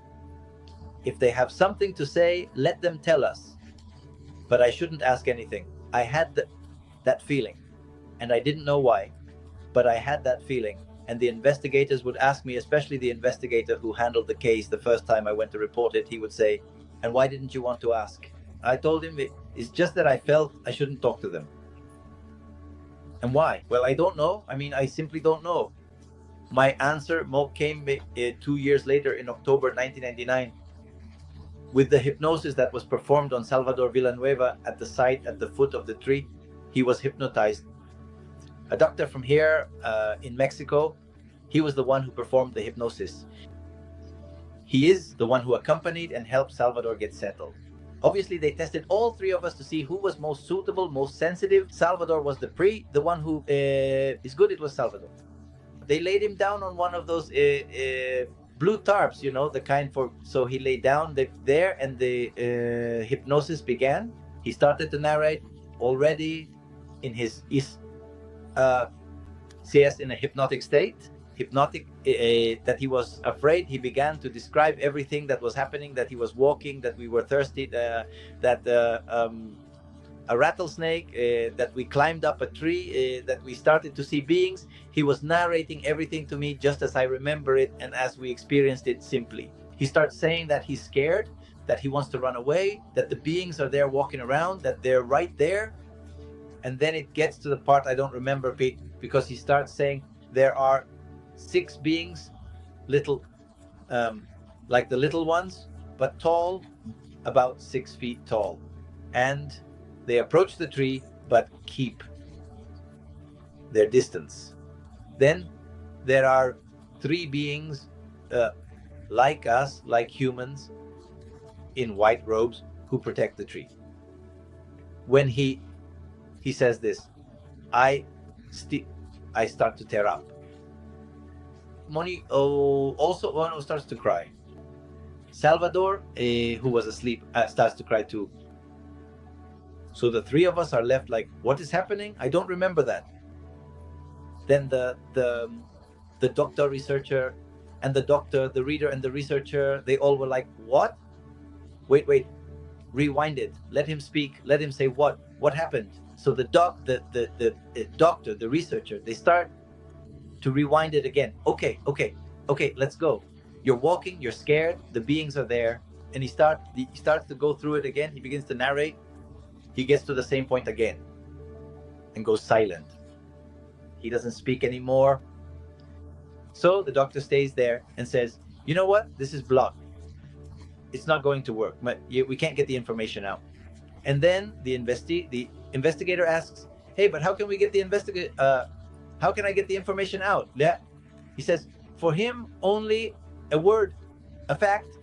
If they have something to say, let them tell us. But I shouldn't ask anything. I had that feeling, and I didn't know why, but I had that feeling. And the investigators would ask me, especially the investigator who handled the case the first time I went to report it, he would say, "And why didn't you want to ask?" I told him, it's just that I felt I shouldn't talk to them. And why? Well, I don't know. I simply don't know. My answer came 2 years later in October 1999. With the hypnosis that was performed on Salvador Villanueva at the site at the foot of the tree, he was hypnotized. A doctor from here in Mexico, he was the one who performed the hypnosis. He is the one who accompanied and helped Salvador get settled. Obviously, they tested all three of us to see who was most suitable, most sensitive. Salvador was the one who is good. It was Salvador. They laid him down on one of those blue tarps, the kind so he lay down there, and the hypnosis began. He started to narrate already in his CS in a hypnotic state. That he was afraid. He began to describe everything that was happening, that he was walking, that we were thirsty, that a rattlesnake, that we climbed up a tree, that we started to see beings. He was narrating everything to me just as I remember it and as we experienced it simply. He starts saying that he's scared, that he wants to run away, that the beings are there walking around, that they're right there. And then it gets to the part I don't remember, Pete, because he starts saying there are 6 beings, little, like the little ones, but tall, about 6 feet tall. And they approach the tree, but keep their distance. Then there are 3 beings, like us, like humans, in white robes, who protect the tree. when he says this, I start to tear up. Moni also starts to cry. Salvador, who was asleep, starts to cry too. So the three of us are left like, what is happening? I don't remember that. Then the doctor, researcher, and the reader and the researcher, they all were like, what? Wait, rewind it. Let him speak. Let him say what happened. So the doctor, the researcher, they start to rewind it again. Okay, let's go. You're walking, you're scared, the beings are there, and he starts to go through it again. He begins to narrate. He gets to the same point again and goes silent. He doesn't speak anymore. So the doctor stays there and says, you know what? This is blocked. It's not going to work. We can't get the information out. And then the investigator asks, hey, but how can we get how can I get the information out? Yeah. He says, for him, only a word, a fact,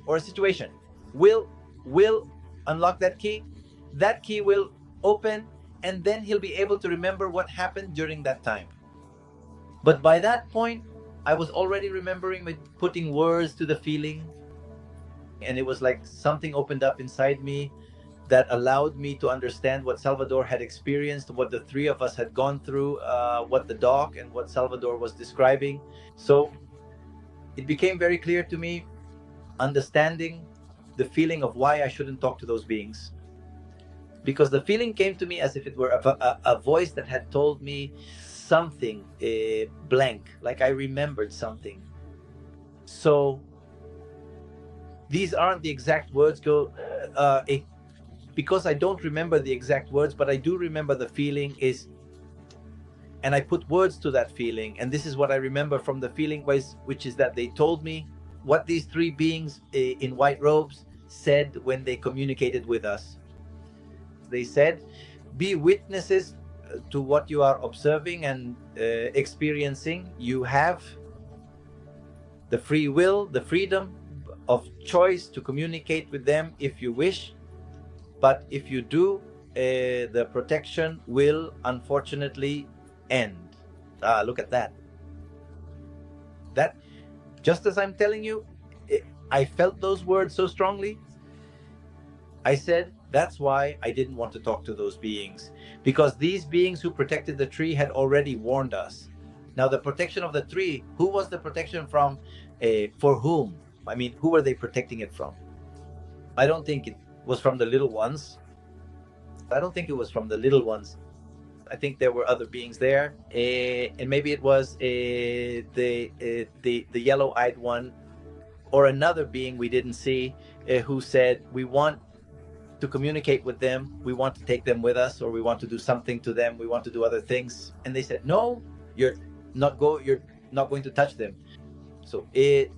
or a situation will unlock that key. That key will open, and then he'll be able to remember what happened during that time. But by that point, I was already remembering putting words to the feeling, and it was like something opened up inside me that allowed me to understand what Salvador had experienced, what the three of us had gone through, what the doc and what Salvador was describing. So it became very clear to me, understanding the feeling of why I shouldn't talk to those beings. Because the feeling came to me as if it were a voice that had told me something blank, like I remembered something. So these aren't the exact words, because I don't remember the exact words, but I do remember the feeling and I put words to that feeling. And this is what I remember from the feeling, which is that they told me what these three beings in white robes said when they communicated with us. They said, be witnesses to what you are observing and experiencing. You have the free will, the freedom of choice to communicate with them if you wish. But if you do, the protection will unfortunately end. Look at that. That, just as I'm telling you, I felt those words so strongly. I said, that's why I didn't want to talk to those beings, because these beings who protected the tree had already warned us. Now, the protection of the tree, who was the protection from? For whom? I mean, who were they protecting it from? I don't think it was from the little ones. I think there were other beings there, and maybe it was the yellow-eyed one, or another being we didn't see, who said, we want to communicate with them, we want to take them with us, or we want to do something to them, we want to do other things. And they said, no, you're not going to touch them. So the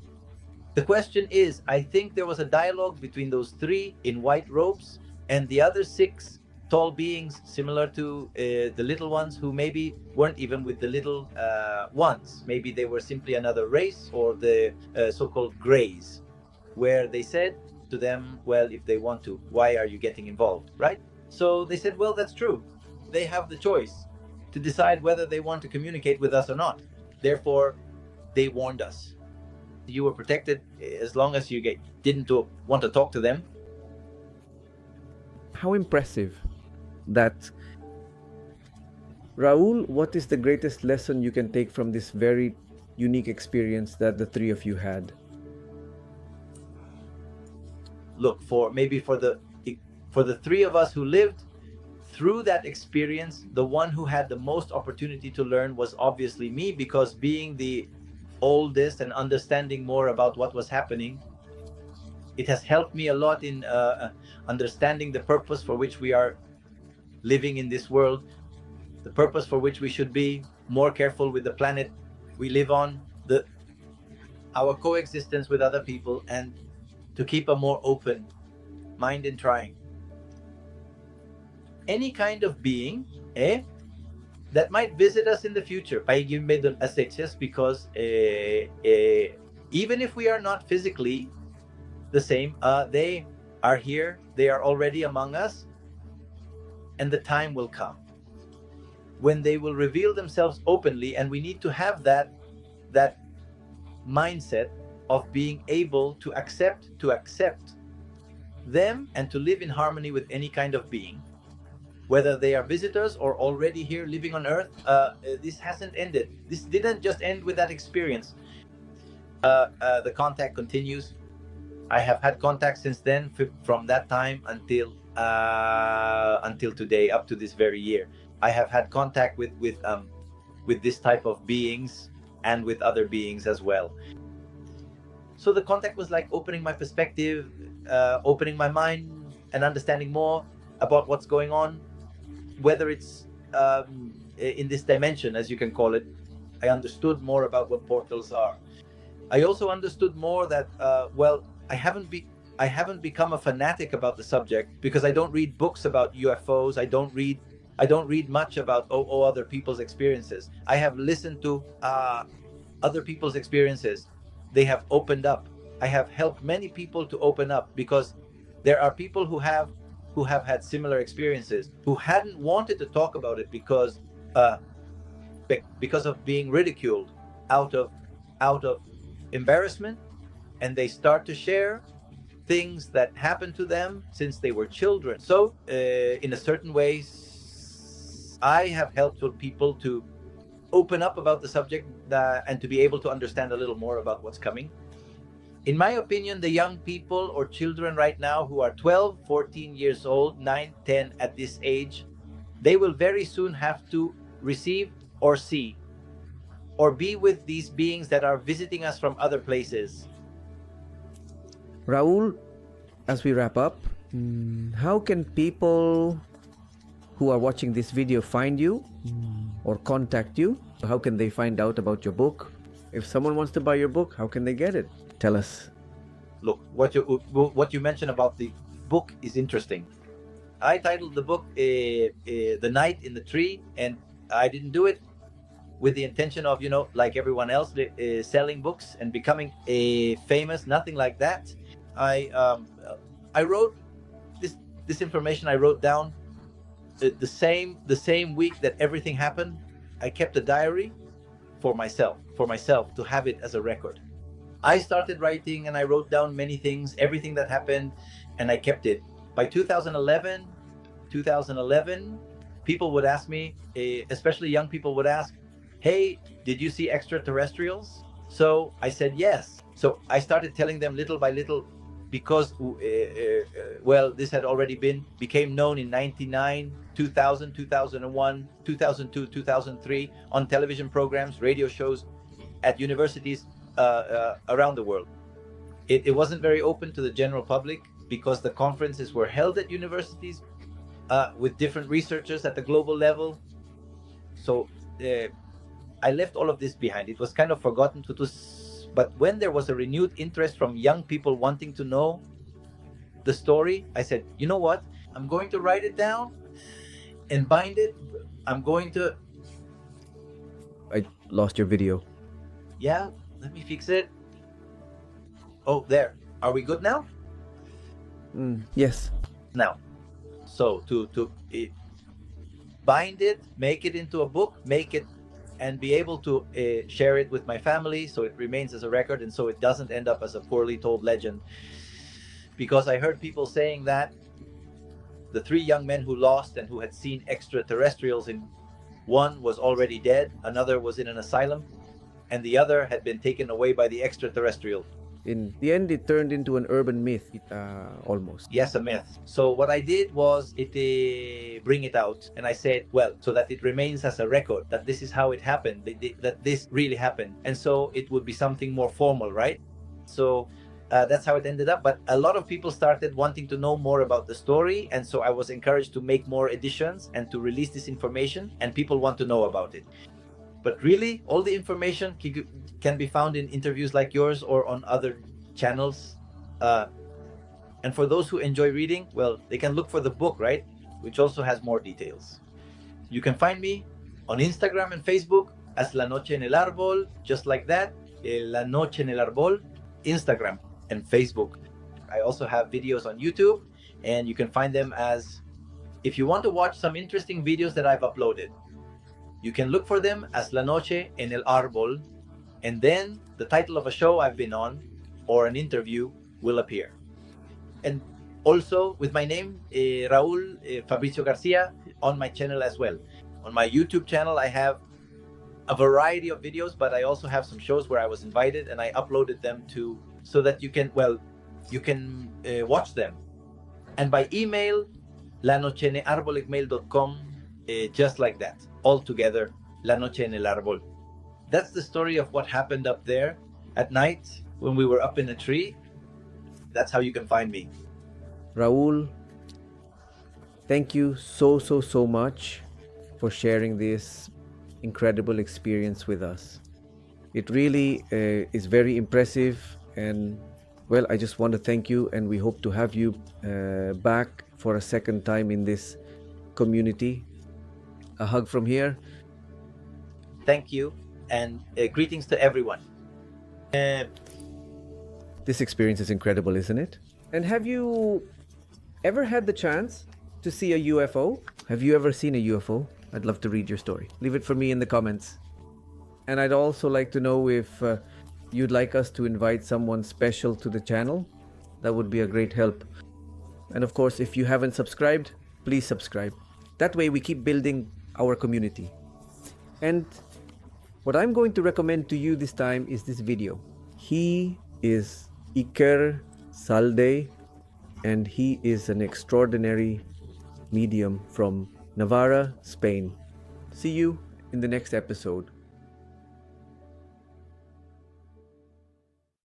question is, I think there was a dialogue between those three in white robes and the other 6 tall beings similar to the little ones, who maybe weren't even with the little ones. Maybe they were simply another race, or the so-called grays, where they said to them, well, if they want to, why are you getting involved, right? So they said, well, that's true. They have the choice to decide whether they want to communicate with us or not. Therefore, they warned us. You were protected as long as you didn't want to talk to them. How impressive that. Raul, what is the greatest lesson you can take from this very unique experience that the three of you had? Look, for the three of us who lived through that experience, the one who had the most opportunity to learn was obviously me, because being the oldest and understanding more about what was happening, it has helped me a lot in understanding the purpose for which we are living in this world, the purpose for which we should be more careful with the planet we live on, our coexistence with other people, and to keep a more open mind in trying. Any kind of being that might visit us in the future, because even if we are not physically the same, they are here, they are already among us, and the time will come when they will reveal themselves openly, and we need to have that mindset of being able to accept them and to live in harmony with any kind of being, whether they are visitors or already here living on earth. This hasn't ended. This didn't just end with that experience. The contact continues. I have had contact since then, from that time until today, up to this very year. I have had contact with this type of beings and with other beings as well. So the contact was like opening my perspective, opening my mind, and understanding more about what's going on, whether it's in this dimension, as you can call it. I understood more about what portals are. I also understood more that I haven't become a fanatic about the subject, because I don't read books about UFOs. I don't read much about other people's experiences. I have listened to other people's experiences. They have opened up. I have helped many people to open up, because there are people who have had similar experiences, who hadn't wanted to talk about it because of being ridiculed, out of embarrassment, and they start to share things that happened to them since they were children. So in a certain way, I have helped people to open up about the subject and to be able to understand a little more about what's coming. In my opinion, the young people or children right now who are 12, 14 years old, 9, 10 at this age, they will very soon have to receive or see or be with these beings that are visiting us from other places. Raul, as we wrap up, how can people who are watching this video find you or contact you? How can they find out about your book? If someone wants to buy your book, how can they get it? Tell us. Look, what you mentioned about the book is interesting. I titled the book The Night in the Tree, and I didn't do it with the intention of, like everyone else, selling books and becoming famous. Nothing like that. I wrote this information. I wrote down the same week that everything happened. I kept a diary for myself to have it as a record. I started writing and I wrote down many things, everything that happened, and I kept it. By 2011, people would ask me, especially young people would ask, "Hey, did you see extraterrestrials?" So I said yes. So I started telling them little by little, because this had already became known in 99, 2000, 2001, 2002, 2003 on television programs, radio shows, at universities around the world. It wasn't very open to the general public, because the conferences were held at universities with different researchers at the global level. So I left all of this behind. It was kind of forgotten but when there was a renewed interest from young people wanting to know the story, I said, you know what? I'm going to write it down and bind it. I lost your video. Yeah, let me fix it. Oh, there. Are we good now? Yes. Now, so to bind it, make it into a book, and be able to share it with my family, so it remains as a record, and so it doesn't end up as a poorly told legend. Because I heard people saying that the 3 young men who lost and who had seen extraterrestrials, one was already dead, another was in an asylum, and the other had been taken away by the extraterrestrial. In the end, it turned into an urban myth, almost. Yes, a myth. So what I did was bring it out, and I said, well, so that it remains as a record, that this is how it happened, that this really happened, and so it would be something more formal, right? So that's how it ended up. But a lot of people started wanting to know more about the story, and so I was encouraged to make more editions and to release this information, and people want to know about it. But really, all the information can be found in interviews like yours or on other channels. And for those who enjoy reading, well, they can look for the book, right? Which also has more details. You can find me on Instagram and Facebook as La Noche en el Árbol, just like that. La Noche en el Árbol, Instagram and Facebook. I also have videos on YouTube, and you can find them as If you want to watch some interesting videos that I've uploaded, you can look for them as La Noche en el Árbol, and then the title of a show I've been on or an interview will appear. And also with my name, Raul Fabricio Garcia, on my channel as well. On my YouTube channel, I have a variety of videos, but I also have some shows where I was invited and I uploaded them to so that you can watch them. And by email, lanochenearbol@gmail.com, just like that, all together, La Noche en el Árbol. That's the story of what happened up there at night when we were up in a tree. That's how you can find me. Raul, thank you so much for sharing this incredible experience with us. It really is very impressive, and well, I just want to thank you, and we hope to have you back for a second time in this community. A hug from here. Thank you, and greetings to everyone. This experience is incredible, isn't it? And have you ever had the chance to see a UFO? Have you ever seen a UFO? I'd love to read your story. Leave it for me in the comments. And I'd also like to know if you'd like us to invite someone special to the channel. That would be a great help. And of course, if you haven't subscribed, please subscribe. That way we keep building our community. And what I'm going to recommend to you this time is this video. He is Iker Salde, and he is an extraordinary medium from Navarra, Spain. See you in the next episode.